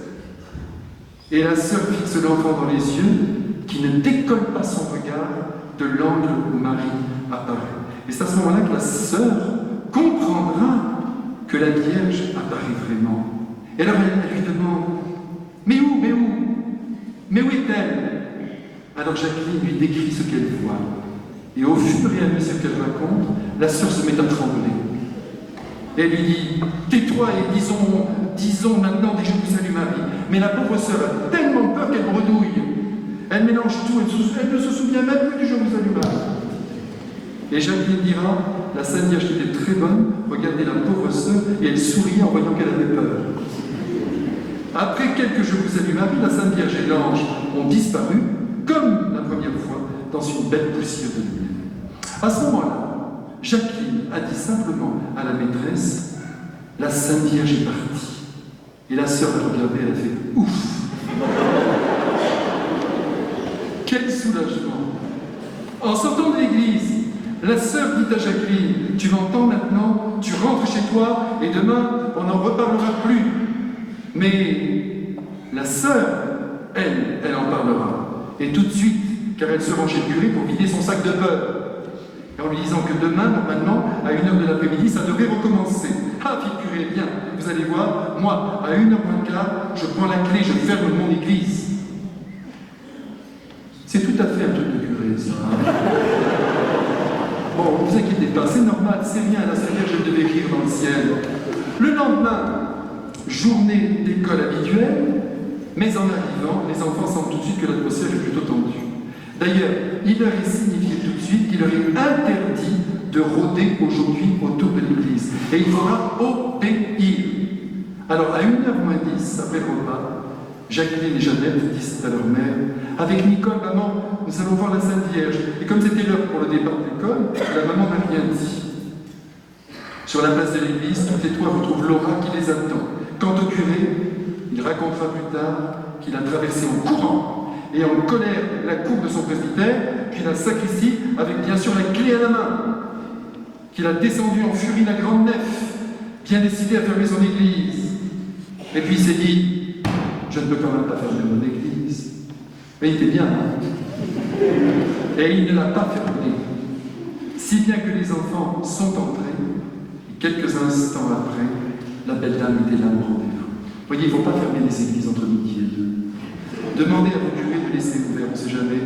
Et la sœur fixe l'enfant dans les yeux, qui ne décolle pas son regard de l'angle où Marie apparaît. Et c'est à ce moment-là que la sœur comprendra que la Vierge apparaît vraiment. Et alors elle lui demande: mais où est-elle? Alors Jacqueline lui décrit ce qu'elle voit. Et au fur et à mesure qu'elle raconte, la sœur se met à trembler. Et elle lui dit: tais-toi et disons maintenant des Je vous salue Marie. Mais la pauvre sœur a tellement peur qu'elle bredouille. Elle mélange tout, elle ne se souvient même plus du Je vous salue Marie. Et Jacqueline dira: la Sainte Vierge était très bonne, regardez la pauvre sœur, et elle souriait en voyant qu'elle avait peur. Après quelques Je vous salue Marie, la Sainte Vierge et l'ange ont disparu, comme la première fois, dans une belle poussière de lumière. À ce moment-là, Jacqueline a dit simplement à la maîtresse: la Sainte Vierge est partie. Et la sœur l'a regardée, elle a fait: ouf! Quel soulagement! En sortant de l'église, la sœur dit à Jacqueline: tu m'entends maintenant? Tu rentres chez toi et demain, on n'en reparlera plus. Mais la sœur, elle en parlera. Et tout de suite, car elle se rend chez le curé pour vider son sac de beurre. En lui disant que demain, normalement, à 1 heure de l'après-midi, ça devrait recommencer. Ah, fit le curé, bien, vous allez voir, moi, à 1 heure moins le quart, je prends la clé, je ferme mon église. C'est tout à fait un truc de curé, ça. Bon, ne vous inquiétez pas, c'est normal, c'est rien, la Sainte Vierge, elle devait écrire dans le ciel. Le lendemain, journée d'école habituelle, mais en arrivant, les enfants sentent tout de suite que l'atmosphère est plutôt tendue. D'ailleurs, il leur est signifié tout de suite qu'il leur est interdit de rôder aujourd'hui autour de l'église. Et il faudra obéir. Alors, à 1h moins 10, après le repas, Jacqueline et Jeannette disent à leur mère: avec Nicole, maman, nous allons voir la Sainte Vierge. Et comme c'était l'heure pour le départ de l'école, la maman n'a rien dit. Sur la place de l'église, tous les toits retrouvent Laura qui les attend. Quant au curé, il racontera plus tard qu'il a traversé en courant et en colère la cour de son presbytère, puis la sacristie, avec bien sûr la clé à la main, qu'il a descendu en furie la grande nef, bien décidé à fermer son église. Et puis il s'est dit, je ne peux quand même pas fermer mon église. Mais il était bien, hein? Et il ne l'a pas fermée. Si bien que les enfants sont entrés, et quelques instants après, la belle dame était là au rendez-vous. Vous voyez, il ne faut pas fermer les églises entre midi et deux. Demandez à vos curés de laisser ouvert, on ne sait jamais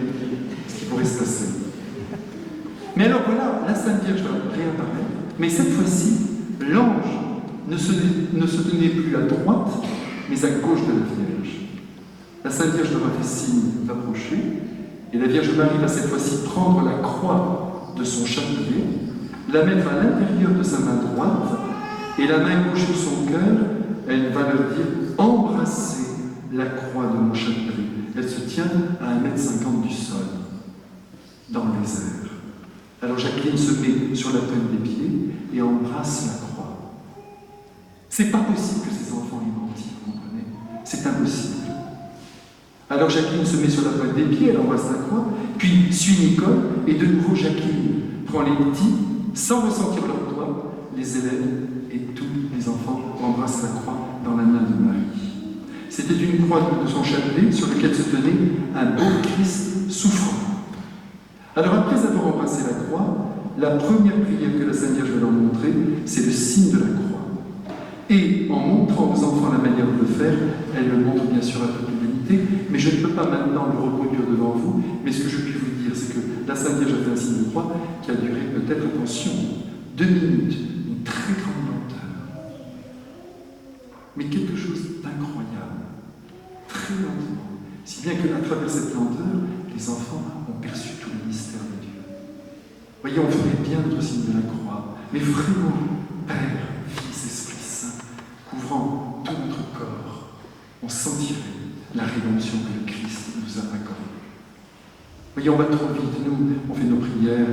ce qui pourrait se passer. Mais alors voilà, la Sainte Vierge va réapparaître, mais cette fois-ci, l'ange ne se tenait plus à droite, mais à gauche de la Vierge. La Sainte Vierge leur a fait signe d'approcher, et la Vierge Marie va cette fois-ci prendre la croix de son chapelet, la mettre à l'intérieur de sa main droite, et la main gauche sur son cœur, elle va leur dire « Embrassez la croix de mon chapelet ». Elle se tient à 1,50 m du sol, dans les airs. Alors Jacqueline se met sur la pointe des pieds et embrasse la croix. C'est pas possible que ces enfants aient menti, vous comprenez? C'est impossible. Alors Jacqueline se met sur la pointe des pieds, elle embrasse la croix, puis suit Nicole, et de nouveau Jacqueline prend les petits, sans ressentir leurs doigts, les élèves et tous les enfants embrassent la croix dans la main de Marie. C'était une croix de son chapelet sur lequel se tenait un beau Christ souffrant. Alors après avoir embrassé la croix, la première prière que la Sainte Vierge va leur montrer, c'est le signe de la croix. Et en montrant aux enfants la manière de le faire, elle le montre bien sûr à toute l'humanité, mais je ne peux pas maintenant le reproduire devant vous, mais ce que je puis vous dire, c'est que la Sainte Vierge a fait un signe de croix qui a duré peut-être, attention, 2 minutes, une très grande lenteur. Mais quelque chose d'incroyable, très lentement, si bien qu'à travers cette lenteur, les enfants ont perçu tout le mystère de Dieu. Voyez, on ferait bien notre signe de la croix, mais vraiment, Père, Fils, Esprit Saint, couvrant tout notre corps, on sentirait la rédemption que le Christ nous a accordée. Voyez, on va trop vite, nous, on fait nos prières,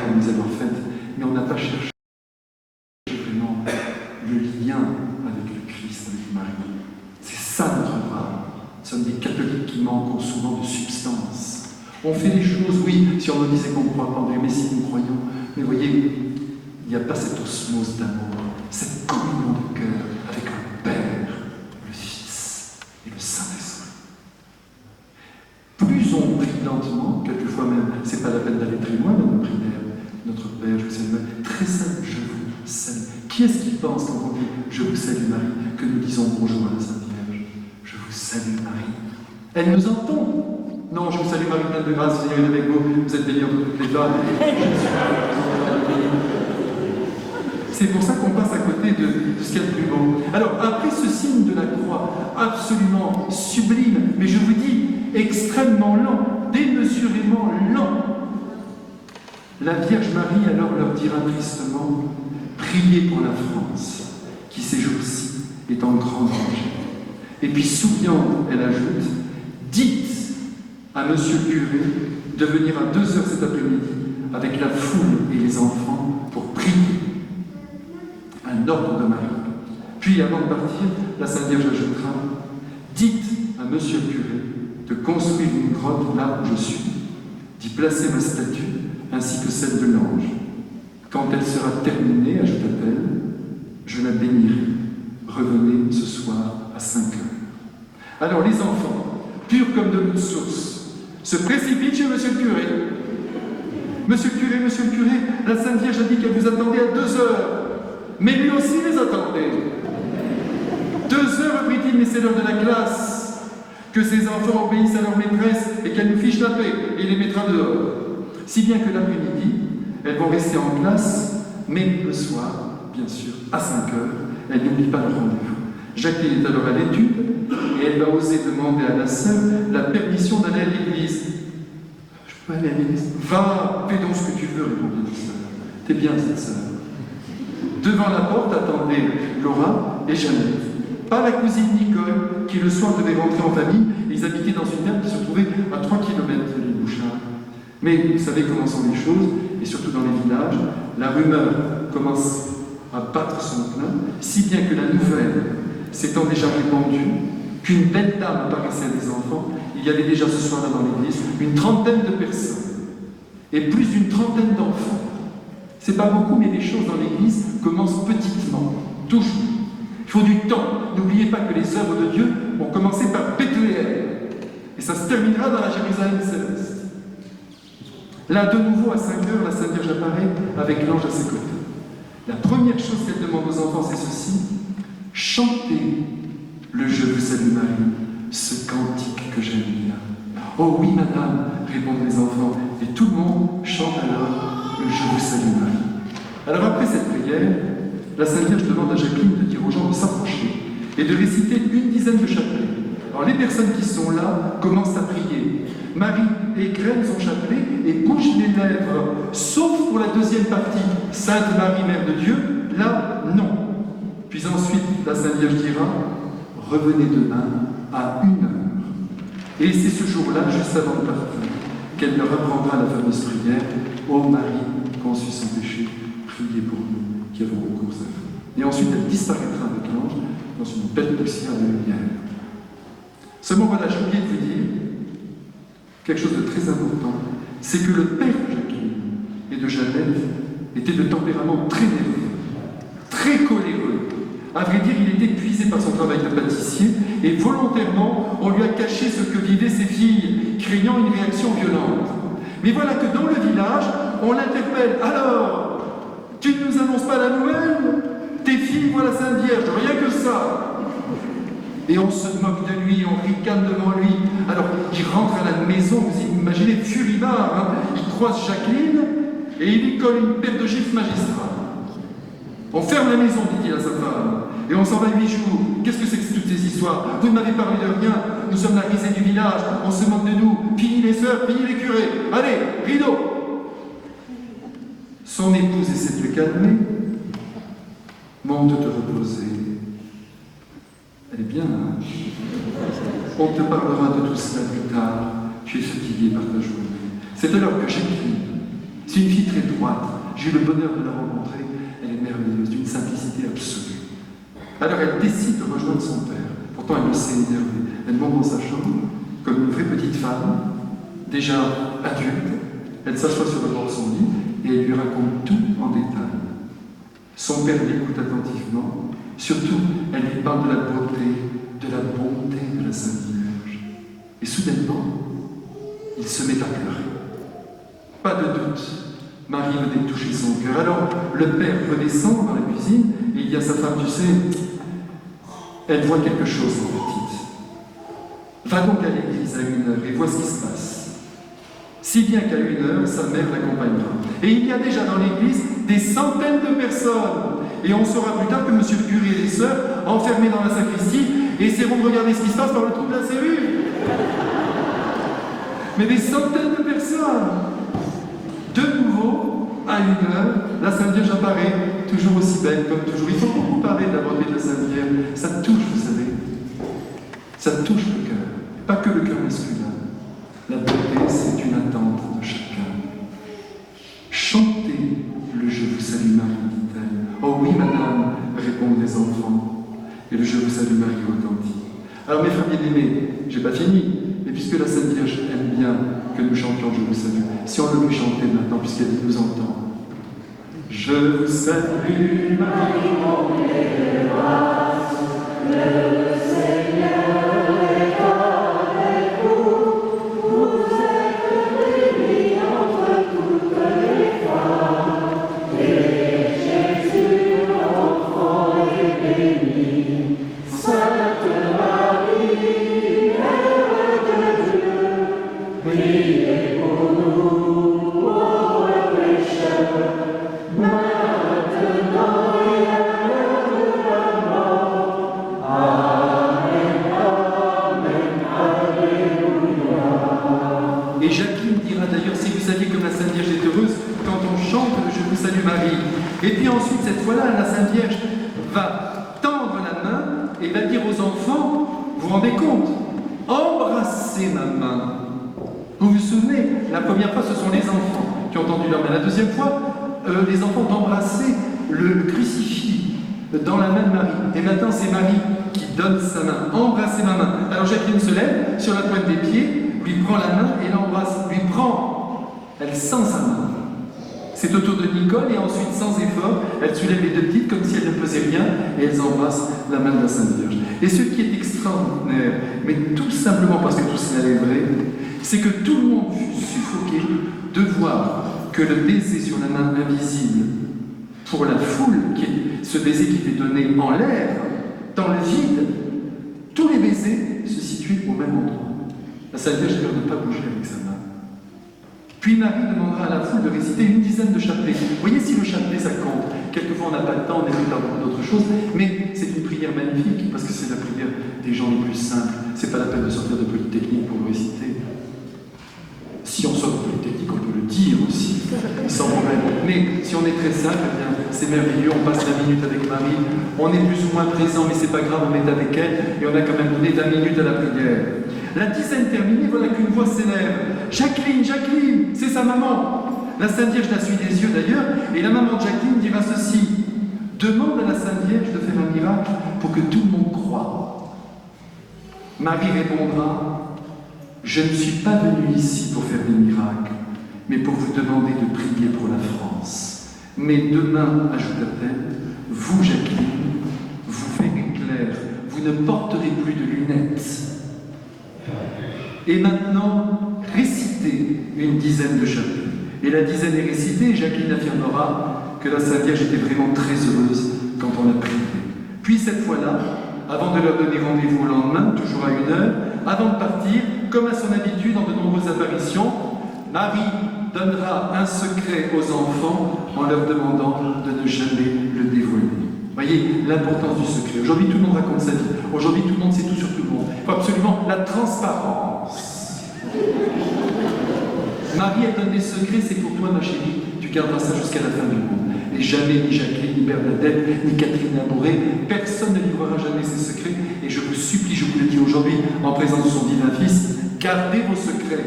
on nous avoir faites, mais on n'a pas cherché vraiment le lien avec le Christ, avec Marie. C'est ça notre âme. Nous sommes des catholiques qui manquent souvent de substance. On fait des choses, oui, si on nous disait qu'on ne croit pas en Dieu, mais si nous croyons. Mais voyez, il n'y a pas cette osmose d'amour, cette communion de cœur avec le Père, le Fils et le Saint-Esprit. Plus on prie lentement, quelquefois même, c'est pas la peine d'aller très loin dans nos prières. Notre Père, je vous salue, très simple, je vous salue. Qui est-ce qui pense quand on dit je vous salue Marie, que nous disons bonjour à la Sainte Vierge? Je vous salue Marie. Elle nous entend. Non, je vous salue Marie, pleine de grâce, le Seigneur est avec vous, vous êtes bénie entre toutes les femmes. C'est pour ça qu'on passe à côté de ce qu'il y a de plus beau. Alors, après ce signe de la croix, absolument sublime, mais je vous dis, extrêmement lent, démesurément lent, la Vierge Marie alors leur dira tristement, priez pour la France, qui ces jours-ci est en grand danger. Et puis, souriante, elle ajoute, dites à monsieur le curé de venir à 2 heures cet après-midi avec la foule et les enfants pour prier. Un ordre de Marie. Puis, avant de partir, la Sainte Vierge ajoutera, dites à monsieur le curé de construire une grotte là où je suis, d'y placer ma statue ainsi que celle de l'ange. Quand elle sera terminée, ajouta-t-elle, je la bénirai. Revenez ce soir à 5 heures. Alors les enfants, purs comme de l'eau de source, se précipitent chez monsieur le curé. Monsieur le curé, la Sainte Vierge a dit qu'elle vous attendait à 2 heures. Mais lui aussi les attendait. 2 heures, reprit-il, mais c'est l'heure de la classe. Que ces enfants obéissent à leur maîtresse et qu'elle nous fiche la paix et les mettra dehors. Si bien que l'après-midi, elles vont rester en classe, mais le soir, bien sûr, à 5 heures, elles n'oublient pas le rendez-vous. Jacqueline est alors à l'étude et elle va oser demander à la sœur la permission d'aller à l'église. Je peux aller à l'église? Va, fais donc ce que tu veux, répondit la sœur. T'es bien cette sœur. Devant la porte attendaient Laura et Jeannette. Pas la cousine Nicole, qui le soir devait rentrer en famille. Ils habitaient dans une ferme qui se trouvait à 3 km de l'île Bouchard. Mais vous savez comment sont les choses, et surtout dans les villages, la rumeur commence à battre son plein, si bien que la nouvelle s'étant déjà répandue, qu'une belle dame apparaissait à des enfants, il y avait déjà ce soir-là dans l'église une trentaine de personnes et plus d'une trentaine d'enfants. C'est pas beaucoup, mais les choses dans l'église commencent petitement, toujours. Il faut du temps. N'oubliez pas que les œuvres de Dieu ont commencé par Bethléem et ça se terminera dans la Jérusalem céleste. Là, de nouveau, à 5 heures, la Sainte Vierge apparaît avec l'ange à ses côtés. La première chose qu'elle demande aux enfants, c'est ceci: chantez le Je vous salue Marie, ce cantique que j'aime bien. Oh oui, madame, répondent les enfants, et tout le monde chante alors le Je vous salue Marie. Alors après cette prière, la Sainte Vierge demande à Jacqueline de dire aux gens de s'approcher et de réciter une dizaine de chapelets. Alors les personnes qui sont là commencent à prier. Marie égrène son chapelet et bouge les lèvres, sauf pour la deuxième partie, Sainte Marie, Mère de Dieu, là, non. Puis ensuite, la Sainte Vierge dira: revenez demain à 1 heure. Et c'est ce jour-là, juste avant le parfum, qu'elle leur apprendra la fameuse prière: Ô Marie, conçue sans péché, priez pour nous qui avons recours à vous. Et ensuite, elle disparaîtra avec l'ange dans une belle poussière de lumière. Seulement, voilà, j'ai oublié de vous dire quelque chose de très important, c'est que le père de Jacqueline et de Jeannette était de tempérament très nerveux, très coléreux. À vrai dire, il était épuisé par son travail de pâtissier et volontairement, on lui a caché ce que vivaient ses filles, craignant une réaction violente. Mais voilà que dans le village, on l'interpelle. Alors, tu ne nous annonces pas la nouvelle? Tes filles voient la Sainte Vierge, rien que ça. Et on se moque de lui, on ricane devant lui. Alors, il rentre à la maison, vous imaginez, furibard, hein. Il croise Jacqueline et il lui colle une paire de gifles magistrales. On ferme la maison, dit-il à sa femme, et on s'en va 8 jours. Qu'est-ce que c'est que toutes ces histoires? Vous ne m'avez parlé de rien, nous sommes la risée du village, on se moque de nous, fini les sœurs, fini les curés. Allez, rideau! Son épouse essaie de le calmer. Monte te reposer. Elle est bien, hein? On te parlera de tout cela plus tard. Tu es fatigué par ta journée. C'est alors que Jacqueline, c'est une fille très droite, j'ai eu le bonheur de la rencontrer. Elle est merveilleuse, d'une simplicité absolue. Alors elle décide de rejoindre son père. Pourtant elle le sait énervée. Elle monte dans sa chambre, comme une vraie petite femme, déjà adulte. Elle s'assoit sur le bord de son lit et elle lui raconte tout en détail. Son père l'écoute attentivement. Surtout, elle lui parle de la beauté de la Sainte Vierge. Et soudainement, il se met à pleurer. Pas de doute, Marie venait de toucher son cœur. Alors, le père redescend dans la cuisine et il dit à sa femme, tu sais, elle voit quelque chose, ma petite. Va donc à l'église à 1 heure et vois ce qui se passe. Si bien qu'à 1 heure, sa mère l'accompagnera. Et il y a déjà dans l'église des centaines de personnes. Et on saura plus tard que monsieur le curé et les sœurs, enfermés dans la sacristie, essaieront de regarder ce qui se passe par le trou de la serrure. Mais des centaines de personnes. De nouveau, à 1 heure, la Sainte Vierge apparaît, toujours aussi belle comme toujours. Il faut beaucoup parler de la beauté de la Sainte Vierge. Ça touche, vous savez. Ça touche le cœur. Pas que le cœur masculin. La beauté, c'est une attente de chacun. Chantez le Je vous salue Marie, dit-elle. Oh oui, madame, répondent les enfants. Et le Je vous salue Marie retentit. Alors, mes frères bien-aimés, j'ai pas fini. Et puisque la Sainte Vierge aime bien que nous chantions Je vous salue, si on le lui chantait maintenant, puisqu'elle nous entend. Je vous salue Marie, comblée de grâce, le Seigneur est avec vous. Vous êtes bénie entre toutes les femmes, et Jésus, l'enfant, est béni. Sainte Marie, Mère de Dieu, priez pour nous, pauvres pécheurs, maintenant et à l'heure de la mort. Amen, Amen, Alléluia. Et Jacqueline dira d'ailleurs, si vous saviez comme la Sainte Vierge est heureuse quand on chante le Je vous salue Marie. Et puis ensuite, cette fois-là, la Sainte Vierge va tendre la main et va dire aux enfants, vous vous rendez compte, embrassez ma main. Vous vous souvenez, la première fois, ce sont les enfants qui ont tendu leur main. La deuxième fois, les enfants ont embrassé le Christ. crucifie dans la main de Marie. Et maintenant, c'est Marie qui donne sa main. Embrassez ma main. Alors Jacqueline se lève sur la pointe des pieds, lui prend la main et l'embrasse. Lui prend. Elle sent sa main. C'est au tour de Nicole et ensuite, sans effort, elle soulève les deux petites comme si elles ne faisaient rien et elles embrassent la main de la Sainte Vierge. Et ce qui est extraordinaire, mais tout simplement parce que tout cela est vrai, c'est que tout le monde fut suffoqué de voir que le baiser sur la main invisible, pour la foule, ce baiser qui était donné en l'air, dans le vide, tous les baisers se situaient au même endroit. La Sainte Vierge avait l'air de ne pas bouger avec sa main. Puis Marie demandera à la foule de réciter une dizaine de chapelets. Vous voyez si le chapelet ça compte. Quelquefois on n'a pas le temps, on est dans beaucoup d'autres choses, mais c'est une prière magnifique parce que c'est la prière des gens les plus simples. C'est pas la peine de sortir de Polytechnique pour le réciter. Si on sort de Polytechnique, on peut le dire aussi, sans problème. Mais si on est très simple, eh bien, c'est merveilleux, on passe 20 minutes avec Marie, on est plus ou moins présent, mais c'est pas grave, on est avec elle, et on a quand même donné 20 minutes à la prière. La dizaine terminée, voilà qu'une voix s'élève. Jacqueline, Jacqueline, c'est sa maman. La Sainte Vierge la suit des yeux d'ailleurs, et la maman de Jacqueline dira ceci. Demande à la Sainte Vierge de faire un miracle pour que tout le monde croie. Marie répondra, je ne suis pas venue ici pour faire des miracles, mais pour vous demander de prier pour la France. Mais demain, ajouta-t-elle, vous, Jacqueline, vous verrez clair, vous ne porterez plus de lunettes. Et maintenant, récitez une dizaine de chapelets. Et la dizaine est récitée, et Jacqueline affirmera que la Sainte Vierge était vraiment très heureuse quand on a prié. Puis cette fois-là, avant de leur donner rendez-vous au lendemain, toujours à 1h, avant de partir, comme à son habitude dans de nombreuses apparitions, Marie donnera un secret aux enfants en leur demandant de ne jamais le dévoiler. Voyez l'importance du secret. Aujourd'hui, tout le monde raconte sa vie. Aujourd'hui, tout le monde sait tout sur tout le monde. Il faut absolument la transparence. Marie, elle donne des secrets, c'est pour toi, ma chérie. Tu garderas ça jusqu'à la fin du monde. Et jamais, ni Jacqueline, ni Bernadette, ni Catherine Labouré, personne ne livrera jamais ses secrets. Et je vous supplie, je vous le dis aujourd'hui, en présence de son divin Fils, gardez vos secrets.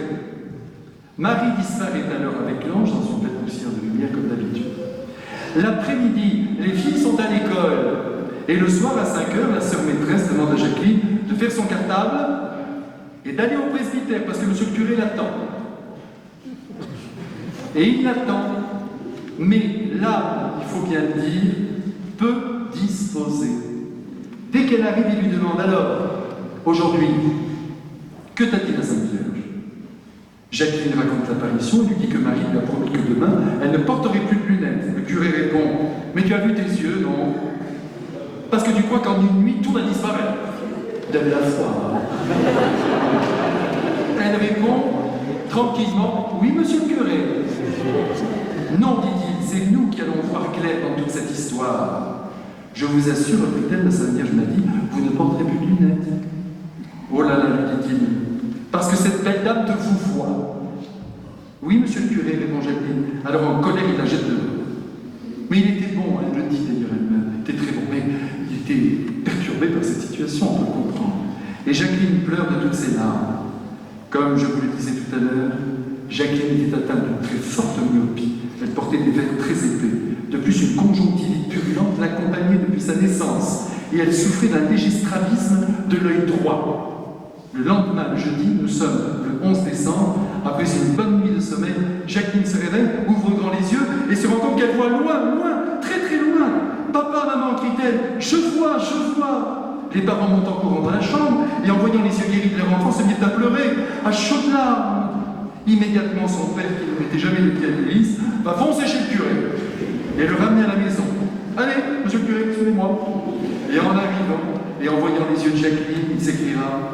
Marie disparaît alors avec l'ange dans une belle poussière de lumière, comme d'habitude. L'après-midi, les filles sont à l'école. Et le soir, à 5h, la sœur maîtresse demande à Jacqueline de faire son cartable et d'aller au presbytère, parce que monsieur le curé l'attend. Et il l'attend. Mais là, il faut bien le dire, peu disposé. Dès qu'elle arrive, il lui demande alors, aujourd'hui, que t'a dit la Sainte Vierge? Jacqueline raconte l'apparition et lui dit que Marie lui a promis que demain, elle ne porterait plus de lunettes. Le curé répond, mais tu as vu tes yeux, non? Parce que tu crois qu'en une nuit, tout va disparaître. De la foi. Elle répond tranquillement, oui, monsieur le curé. Non, dit-il, c'est nous qui allons voir clair dans toute cette histoire. Je vous assure, reprit-elle, la Sainte Vierge m'a dit, vous ne porterez plus de lunettes. Oh là là, lui dit-il, parce que cette belle dame te vous voit. Oui, monsieur le curé, répond Jacqueline. Alors en colère, il la jette dehors. Mais il était bon, elle le dit d'ailleurs elle-même, il était très bon, mais il était perturbé par cette situation, on peut le comprendre. Et Jacqueline pleure de toutes ses larmes. Comme je vous le disais tout à l'heure, Jacqueline était atteinte d'une très forte myopie. Elle portait des verres très épais. De plus, une conjonctivite purulente l'accompagnait depuis sa naissance. Et elle souffrait d'un léger strabisme de l'œil droit. Le lendemain, le jeudi, nous sommes le 11 décembre, après une bonne nuit de sommeil, Jacqueline se réveille, ouvre grand les yeux et se rend compte qu'elle voit loin, loin, très très loin. Papa, maman, crie-t-elle, je vois, je vois. Les parents montent en courant dans la chambre et en voyant les yeux guéris de leur enfant se mirent à pleurer, à chaudes larmes. Immédiatement, son père, qui ne mettait jamais le pied à l'église, va foncer chez le curé et le ramener à la maison. Allez, monsieur le curé, suivez-moi. Et en arrivant et en voyant les yeux de Jacqueline, il s'écriera,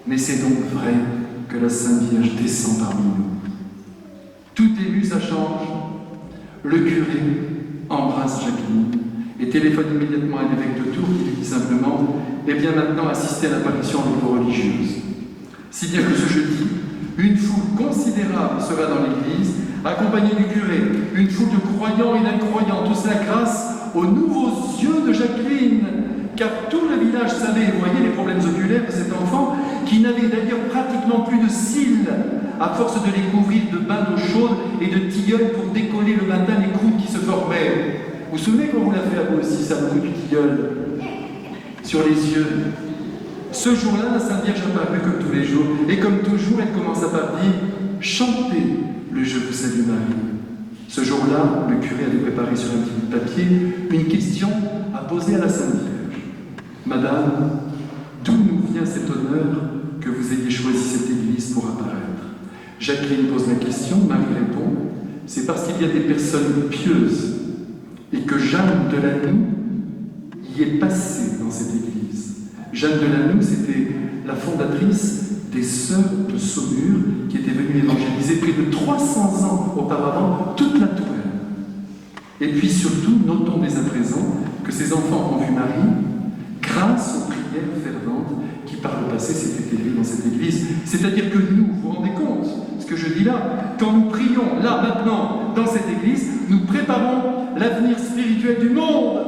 mais c'est donc vrai que la Sainte Vierge descend parmi nous. Tout ému, ça change. Le curé embrasse Jacqueline et téléphone immédiatement à l'évêque de Tours qui lui dit simplement « Eh bien maintenant, assistez à l'apparition avec vos religieuses. » Si bien que ce jeudi, une foule considérable sera dans l'église, accompagnée du curé, une foule de croyants et d'incroyants, tout cela grâce aux nouveaux yeux de Jacqueline, car tout le village savait, vous voyez les problèmes oculaires de cet enfant, qui n'avait d'ailleurs pratiquement plus de cils, à force de les couvrir de bains d'eau chaude et de tilleuls pour décoller le matin les croûtes qui se formaient. Vous vous souvenez quand vous l'a fait à vous aussi, ça, beaucoup du tilleul sur les yeux? Ce jour-là, la Sainte Vierge apparut comme tous les jours, et comme toujours, elle commença par dire « Chantez le Je vous salue Marie ». Ce jour-là, le curé avait préparé sur un petit bout de papier une question à poser à la Sainte Vierge. « Madame, d'où nous vient cet honneur que vous ayez choisi cette église pour apparaître ?» Jacqueline pose la question, Marie répond « C'est parce qu'il y a des personnes pieuses et que Jeanne de Lannou y est passée dans cette église. » Jeanne de Lannou, c'était la fondatrice des Sœurs de Saumur qui étaient venues évangéliser près de 300 ans auparavant toute la Touraine. Et puis surtout, notons dès à présent que ces enfants ont vu Marie grâce aux prières ferventes qui par le passé s'étaient élevées dans cette église. C'est-à-dire que nous, vous vous rendez compte ce que je dis là, quand nous prions là maintenant dans cette église, nous préparons l'avenir spirituel du monde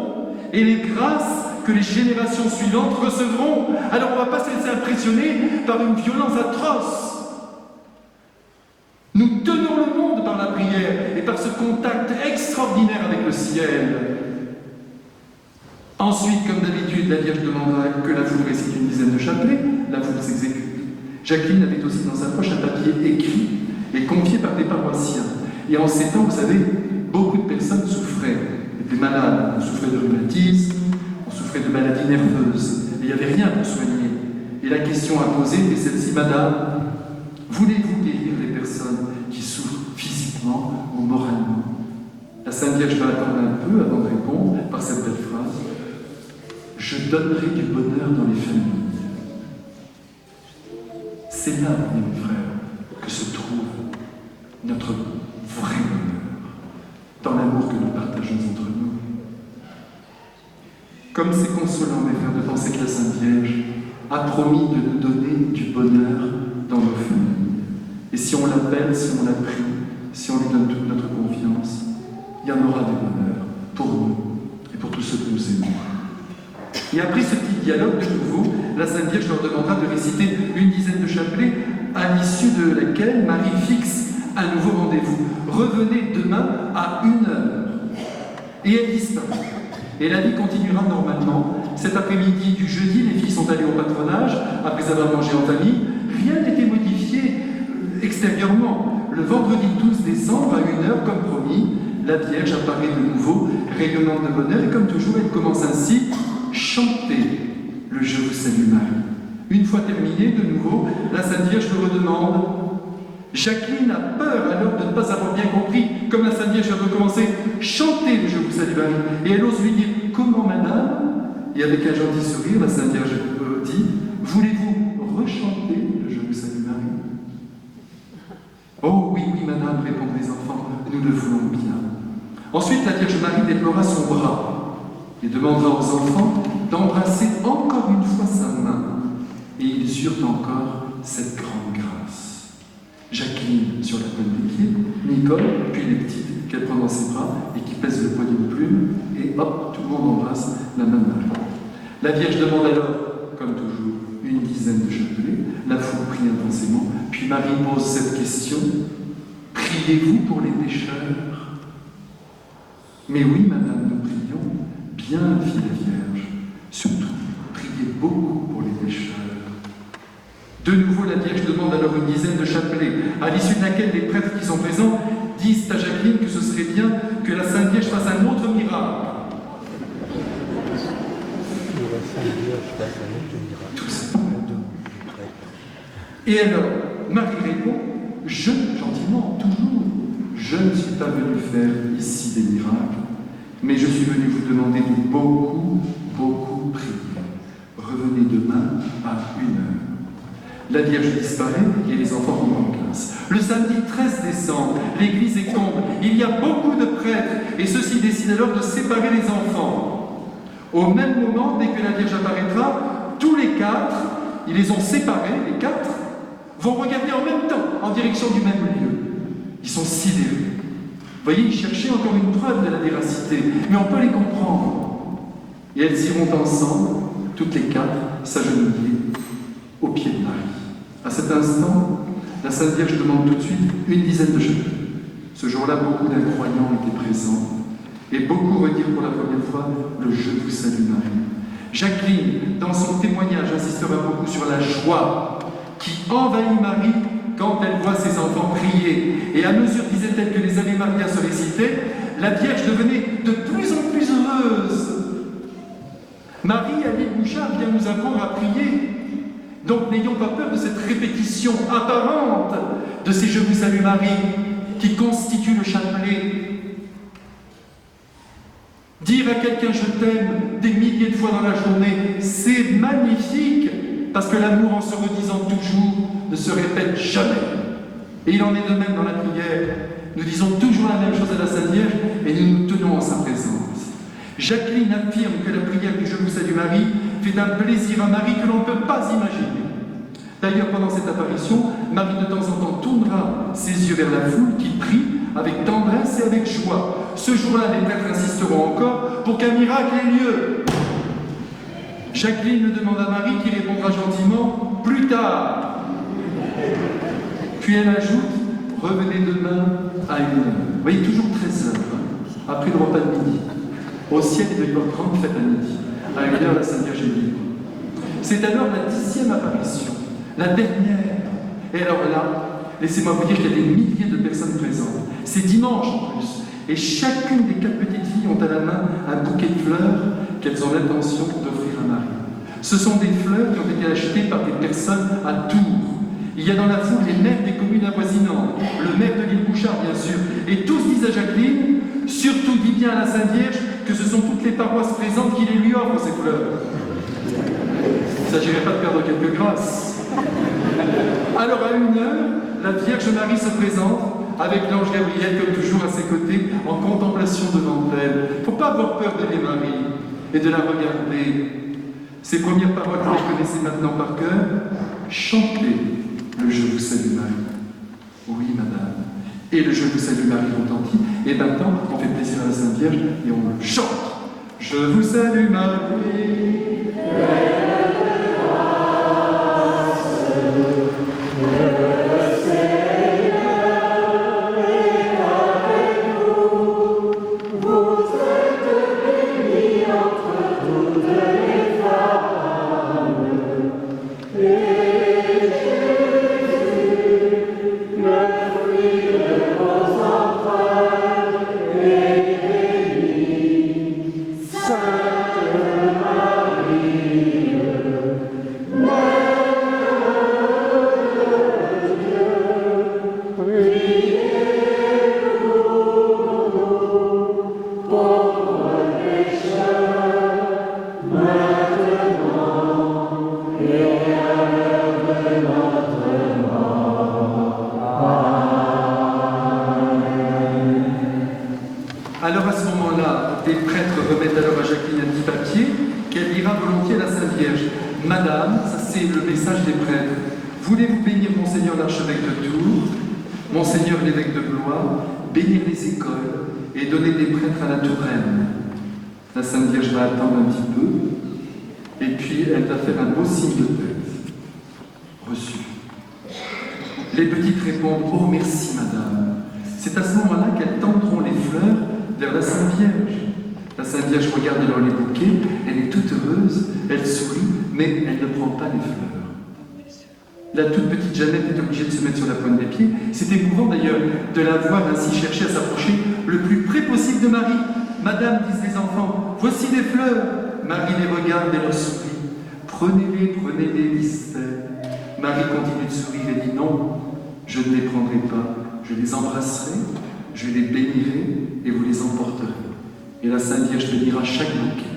et les grâces que les générations suivantes recevront. Alors on ne va pas se laisser impressionner par une violence atroce. Nous tenons le monde par la prière et par ce contact extraordinaire avec le ciel. Ensuite, comme d'habitude, la Vierge demandera que la foule récite une dizaine de chapelets, la foule s'exécute. Jacqueline avait aussi dans sa poche un papier écrit et confié par des paroissiens. Et en ces temps, vous savez, beaucoup de personnes souffraient, étaient malades, on souffrait de rhumatisme, on souffrait de maladies nerveuses, et il n'y avait rien pour soigner. Et la question à poser était celle-ci, Madame, voulez-vous guérir les personnes qui souffrent physiquement ou moralement? La Sainte Vierge va attendre un peu avant de répondre par cette belle phrase, je donnerai du bonheur dans les familles. C'est là, mes frères, que se trouve notre vrai bonheur, dans l'amour que nous partageons entre nous. Comme c'est consolant, mes frères, de penser que la Sainte Vierge a promis de nous donner du bonheur dans nos familles. Et si on l'appelle, si on la prie, si on lui donne toute notre confiance, il y en aura du bonheur pour nous et pour tous ceux que nous aimons. Et après ce petit dialogue, de nouveau, la Sainte Vierge leur demandera de réciter une dizaine de chapelets, à l'issue de laquelle Marie fixe un nouveau rendez-vous. Revenez demain à 1h. Et elle disparaît. Et la vie continuera normalement. Cet après-midi du jeudi, les filles sont allées au patronage, après avoir mangé en famille. Rien n'était modifié extérieurement. Le vendredi 12 décembre, à 1h, comme promis, la Vierge apparaît de nouveau, rayonnante de bonheur, et comme toujours, elle commence ainsi, chantez le Je vous salue Marie. Une fois terminé, de nouveau, la Sainte Vierge le redemande. Jacqueline a peur alors de ne pas avoir bien compris, comme la Sainte Vierge a recommencé, chantez le Je vous salue Marie. Et elle ose lui dire, comment madame? Et avec un gentil sourire, la Sainte Vierge dit, voulez-vous rechanter le Je vous salue Marie? Oh oui, oui madame, répondent les enfants, nous le voulons bien. Ensuite, la Vierge Marie déplora son bras et demandera aux enfants d'embrasser encore une fois sa main. Et ils eurent encore cette grande grâce. Jacqueline sur la pointe des pieds, Nicole, puis les petites qu'elle prend dans ses bras et qui pèsent le poignet de plume, et hop, tout le monde embrasse la même Marie. La Vierge demande alors, comme toujours, une dizaine de chapelets, la foule prie intensément, puis Marie pose cette question, priez-vous pour les pécheurs? Mais oui, madame, nous prions, bien, fit la Vierge, surtout, priez beaucoup pour les pécheurs. De nouveau, la Vierge demande alors une dizaine de chapelets, à l'issue de laquelle les prêtres qui sont présents disent à Jacqueline que ce serait bien que la Sainte Vierge fasse un autre miracle. Tout ça. Et alors, Marie répond, gentiment, toujours, je ne suis pas venue faire ici des miracles, mais je suis venue vous demander de beaucoup, beaucoup prier. Revenez demain à 1h. La Vierge disparaît et les enfants rentrent en classe. Le samedi 13 décembre, l'église est comble. Il y a beaucoup de prêtres et ceux-ci décident alors de séparer les enfants. Au même moment, dès que la Vierge apparaîtra, tous les 4, ils les ont séparés, les 4, vont regarder en même temps en direction du même lieu. Ils sont sidérés. Vous voyez, ils cherchaient encore une preuve de la véracité, mais on peut les comprendre. Et elles iront ensemble, toutes les 4, s'agenouiller au pied de Marie. À cet instant, la Sainte Vierge demande tout de suite une dizaine de chapelets. Ce jour-là, beaucoup d'incroyants étaient présents. Et beaucoup redirent pour la première fois le « Je vous salue Marie ». Jacqueline, dans son témoignage, insistera beaucoup sur la joie qui envahit Marie quand elle voit ses enfants prier. Et à mesure, disait-elle, que les Ave Maria se récitaient, la Vierge devenait de plus en plus heureuse. Marie, à l'île Bouchard, vient nous apprendre à prier. Donc n'ayons pas peur de cette répétition apparente de ces « Je vous salue Marie » qui constituent le chapelet. Dire à quelqu'un « je t'aime » des milliers de fois dans la journée, c'est magnifique, parce que l'amour, en se redisant toujours, ne se répète jamais. Et il en est de même dans la prière. Nous disons toujours la même chose à la Sainte Vierge et nous nous tenons en sa présence. Jacqueline affirme que la prière du « Je vous salue Marie » fait un plaisir à Marie que l'on ne peut pas imaginer. D'ailleurs, pendant cette apparition, Marie de temps en temps tournera ses yeux vers la foule qui prie avec tendresse et avec joie. Ce jour-là, les prêtres insisteront encore pour qu'un miracle ait lieu. Jacqueline demande à Marie qui répondra gentiment « plus tard ». Puis elle ajoute « revenez demain à 1h ». Vous voyez, toujours 13h, après le repas de midi. Au ciel, il doit y avoir 30 fêtes à midi. À 1h, la Sainte Vierge est libre. C'est alors la 10e apparition, la dernière. Et alors là, laissez-moi vous dire qu'il y a des milliers de personnes présentes. C'est dimanche en plus. Et chacune des 4 petites filles ont à la main un bouquet de fleurs qu'elles ont l'intention d'offrir à Marie. Ce sont des fleurs qui ont été achetées par des personnes à Tours. Il y a dans la foule les maires des communes avoisinantes, le maire de l'île Bouchard bien sûr, et tous disent à Jacqueline, surtout dis bien à la Sainte Vierge que ce sont toutes les paroisses présentes qui les lui offrent ces fleurs. Il ne s'agirait pas de perdre quelques grâces. Alors à 1h, la Vierge Marie se présente avec l'ange Gabriel comme toujours à ses côtés en contemplation devant elle. Il ne faut pas avoir peur d'aimer Marie et de la regarder. Ces premières paroles que vous connaissez maintenant par cœur, chantez le « Je vous salue Marie ». Oui, madame. Et le « Je vous salue Marie » retentit. Et maintenant, on fait plaisir à la Sainte Vierge et on le chante. Je vous salue Marie. Alors à ce moment-là, des prêtres remettent alors à Jacqueline un petit papier qu'elle lira volontiers à la Sainte Vierge. Madame, ça c'est le message des prêtres. Voulez-vous bénir Monseigneur l'archevêque de Tours, Monseigneur l'évêque de Blois, bénir les écoles et donner des prêtres à la Touraine. La Sainte Vierge va attendre un petit peu et puis elle va faire un beau signe de tête. Reçu. Les petites répondent « Oh merci madame ». C'est à ce moment-là qu'elles tendront les fleurs vers la Sainte Vierge. La Sainte Vierge regarde alors les bouquets, elle est toute heureuse, elle sourit, mais elle ne prend pas les fleurs. La toute petite Jeannette est obligée de se mettre sur la pointe des pieds. C'est émouvant d'ailleurs de la voir ainsi chercher à s'approcher le plus près possible de Marie. Madame, disent les enfants, voici des fleurs. Marie les regarde et leur sourit. Prenez-les, disent-elles. Marie continue de sourire et dit non, je ne les prendrai pas. Je les embrasserai, je les bénirai et vous les emporterez. Et la Sainte Vierge bénira chaque bouquet.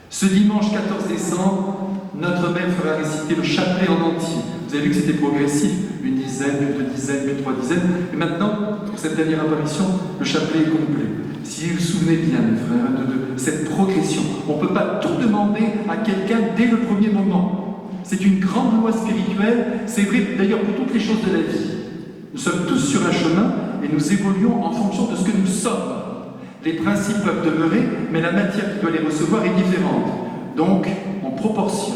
Ce dimanche 14 décembre, notre mère fera réciter le chapelet en entier. Vous avez vu que c'était progressif, une dizaine, puis 2 dizaines, puis 3 dizaines. Et maintenant, pour cette dernière apparition, le chapelet est complet. Si vous vous souvenez bien, mes frères, de cette progression, on ne peut pas tout demander à quelqu'un dès le premier moment. C'est une grande loi spirituelle, c'est vrai d'ailleurs pour toutes les choses de la vie. Nous sommes tous sur un chemin et nous évoluons en fonction de ce que nous sommes. Les principes peuvent demeurer, mais la matière qui doit les recevoir est différente. Donc, on proportionne.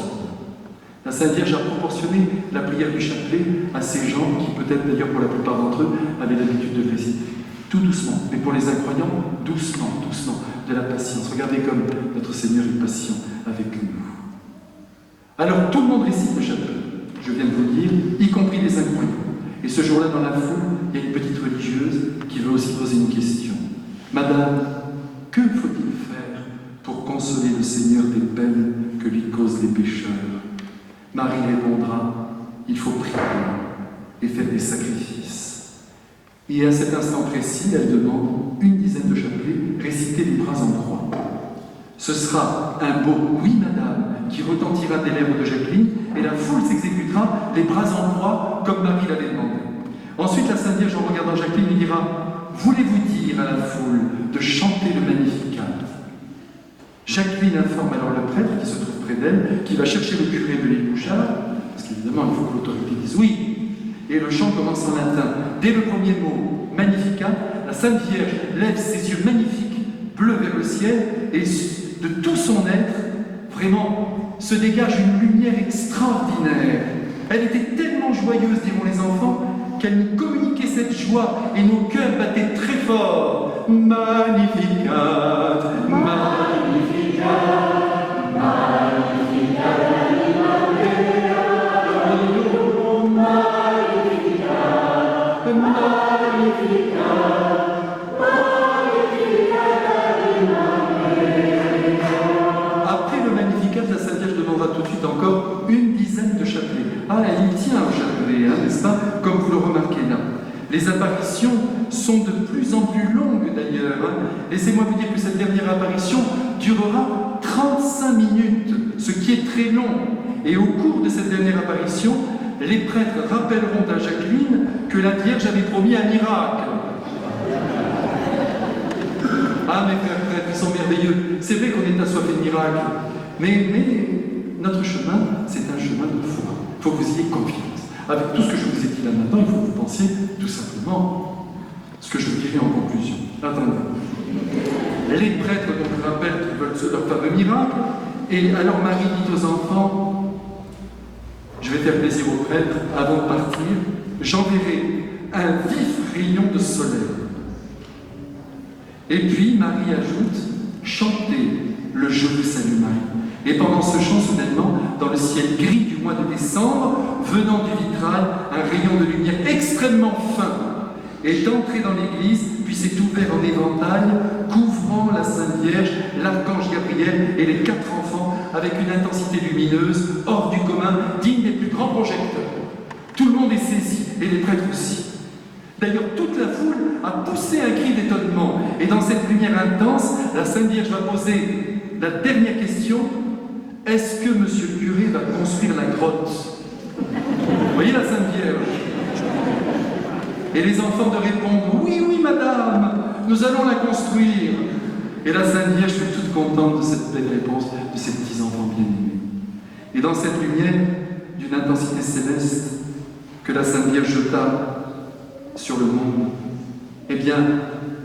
La Sainte Vierge a proportionné la prière du chapelet à ces gens qui, peut-être d'ailleurs pour la plupart d'entre eux, avaient l'habitude de le réciter. tout doucement. Mais pour les incroyants, doucement, doucement, de la patience. Regardez comme notre Seigneur est patient avec nous. Alors tout le monde récite le chapelet, je viens de vous le dire, y compris les incroyants. Et ce jour-là, dans la foule, il y a une petite religieuse qui veut aussi poser une question. Madame, que faut-il faire pour consoler le Seigneur des peines que lui causent les pécheurs? Marie répondra, il faut prier et faire des sacrifices. Et à cet instant précis, elle demande une dizaine de chapelets, réciter les bras en croix. Ce sera un beau « oui, madame » qui retentira des lèvres de Jacqueline, et la foule s'exécutera les bras en croix comme Marie l'avait demandé. Ensuite, la Sainte Vierge, en regardant Jacqueline, lui dira « Voulez-vous dire à la foule de chanter le Magnificat ?» Jacqueline informe alors le prêtre qui se trouve près d'elle, qui va chercher le curé de l'île Bouchard, parce qu'évidemment, il faut que l'autorité dise oui. Et le chant commence en latin. Dès le premier mot, Magnificat, la Sainte Vierge lève ses yeux magnifiques, bleus vers le ciel, et de tout son être, vraiment, se dégage une lumière extraordinaire. Elle était tellement joyeuse, diront les enfants, qu'elle nous communiquait cette joie, et nos cœurs battaient très fort. Magnificat, Magnificat, Magnificat, Après le Magnificat, la Sainte Vierge demandera tout de suite encore une dizaine de chapelets. Ah, elle y tient au chapelet, hein, n'est-ce pas? Comme vous le remarquez là. Les apparitions sont de plus en plus longues d'ailleurs. Hein. Laissez-moi vous dire que cette dernière apparition durera 35 minutes, ce qui est très long. Et au cours de cette dernière apparition, les prêtres rappelleront à Jacqueline que la Vierge avait promis un miracle. Ah, mes frères prêtres, ils sont merveilleux. C'est vrai qu'on est assoiffé de miracles. Mais notre chemin, c'est un chemin de foi. Il faut que vous ayez confiance. Avec tout ce que je vous ai dit là maintenant, il faut que vous pensiez tout simplement ce que je vous dirai en conclusion. Attendez. Les prêtres donc rappellent qu'ils veulent leur fameux miracle. Et alors Marie dit aux enfants, je vais faire plaisir aux prêtres, avant de partir, j'enverrai un vif rayon de soleil. Et puis Marie ajoute, chantez le Je vous salue Marie. Et pendant ce chant, soudainement, dans le ciel gris du mois de décembre, venant du vitrail, un rayon de lumière extrêmement fin est entré dans l'église, puis s'est ouvert en éventail, couvrant la Sainte Vierge, l'archange Gabriel et les 4 enfants avec une intensité lumineuse, hors du commun, digne des plus grands projecteurs. Tout le monde est saisi, et les prêtres aussi. D'ailleurs, toute la foule a poussé un cri d'étonnement, et dans cette lumière intense, la Sainte Vierge va poser la dernière question. Est-ce que monsieur le curé va construire la grotte? Vous voyez la Sainte Vierge? Et les enfants de répondre, oui, oui, madame, nous allons la construire. Et la Sainte Vierge fut toute contente de cette belle réponse de ses petits enfants bien-aimés. Et dans cette lumière d'une intensité céleste que la Sainte Vierge jeta sur le monde, eh bien,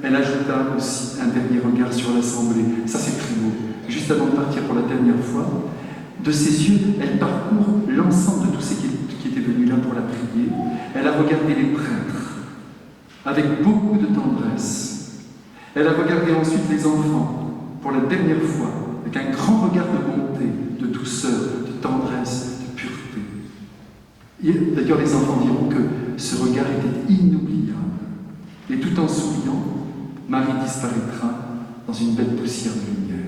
elle ajouta aussi un dernier regard sur l'assemblée. Ça, c'est très beau. Juste avant de partir pour la dernière fois, de ses yeux, elle parcourt l'ensemble de tous ceux qui étaient venus là pour la prier. Elle a regardé les prêtres avec beaucoup de tendresse. Elle a regardé ensuite les enfants pour la dernière fois avec un grand regard de bonté, de douceur, de tendresse, de pureté. Et d'ailleurs, les enfants diront que ce regard était inoubliable. Et tout en souriant, Marie disparaîtra dans une belle poussière de lumière.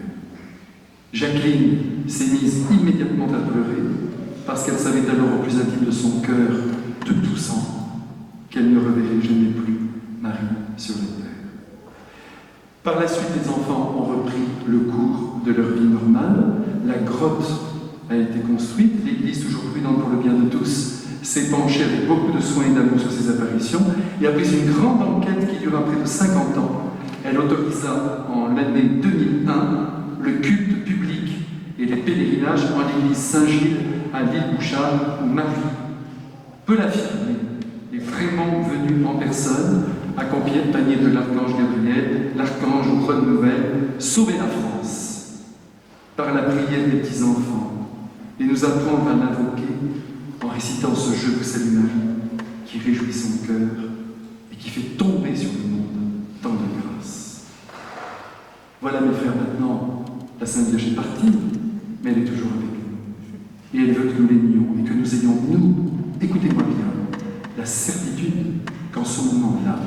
Jacqueline s'est mise immédiatement à pleurer parce qu'elle savait alors au plus intime de son cœur, de tout sang, qu'elle ne reverrait jamais plus Marie sur la terre. Par la suite, les enfants ont repris le cours de leur vie normale. La grotte a été construite. L'Église, toujours prudente pour le bien de tous, s'est penchée avec beaucoup de soin et d'amour sur ces apparitions et après une grande enquête qui dura près de 50 ans, elle autorisa en l'année 2001 le culte public et les pèlerinages en l'église Saint-Gilles à l'île Bouchard où Marie peut l'affirmer est vraiment venue en personne, accompagnée de l'archange Gabriel, l'archange aux bonnes nouvelles, sauver la France par la prière des petits-enfants et nous apprendre à l'invoquer en récitant ce Je vous salue Marie qui réjouit son cœur et qui fait tomber sur le monde Voilà, mes frères, maintenant, la Sainte Vierge est partie, mais elle est toujours avec nous. Et elle veut que nous l'aimions et que nous ayons, nous, écoutez-moi bien, la certitude qu'en ce moment-là,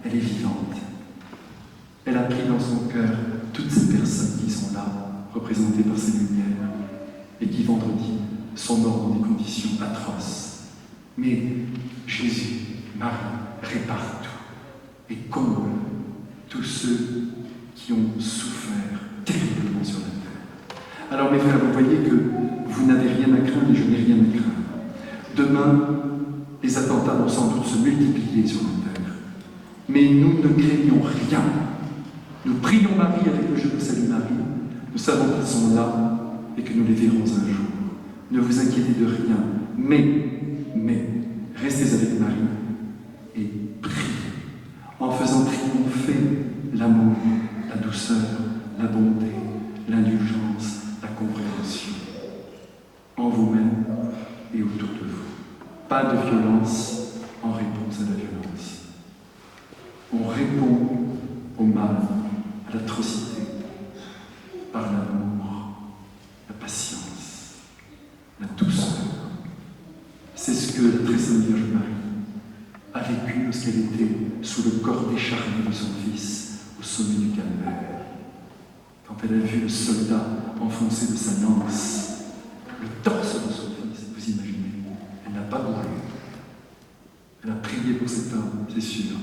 elle est vivante. Elle a pris dans son cœur toutes ces personnes qui sont là, représentées par ces lumières, et qui, vendredi, sont morts dans des conditions atroces. Mais Jésus, Marie, répare tout et comble tous ceux qui ont souffert terriblement sur la terre. Alors, mes frères, vous voyez que vous n'avez rien à craindre et je n'ai rien à craindre. Demain, les attentats vont sans doute se multiplier sur la terre. Mais nous ne craignons rien. Nous prions Marie avec le Je vous salue Marie. Nous savons qu'ils sont là et que nous les verrons un jour. Ne vous inquiétez de rien. Mais, restez avec Marie et priez en faisant triompher l'amour, la douceur, la bonté, l'indulgence, la compréhension en vous-même et autour de vous. Pas de violence en réponse à la violence. On répond au mal, à l'atrocité, par l'amour, la patience, la douceur. C'est ce que la très sainte Vierge Marie a vécu lorsqu'elle était sous le corps décharné de son Fils au sommet du Calvaire. Quand elle a vu le soldat enfoncer de sa lance le torse de son Fils, vous imaginez, elle n'a pas bougé. Elle a prié pour cet homme, c'est sûr.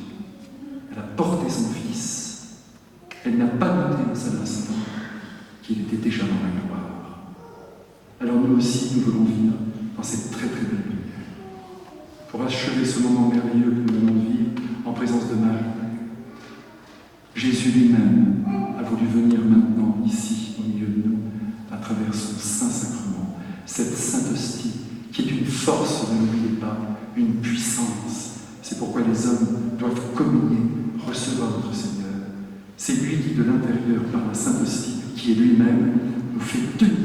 Elle a porté son Fils. Elle n'a pas noté un seul instant qu'il était déjà dans la gloire. Alors nous aussi, nous voulons vivre dans cette très très belle lumière. Pour achever ce moment merveilleux que nous venons de vivre en présence de Marie, Jésus lui-même a voulu venir maintenant ici, au milieu de nous, à travers son Saint-Sacrement, cette Sainte Hostie, qui est une force, ne l'oubliez pas, une puissance. C'est pourquoi les hommes doivent communier, recevoir notre Seigneur. C'est lui qui, de l'intérieur, par la Sainte Hostie, qui est lui-même, nous fait tenir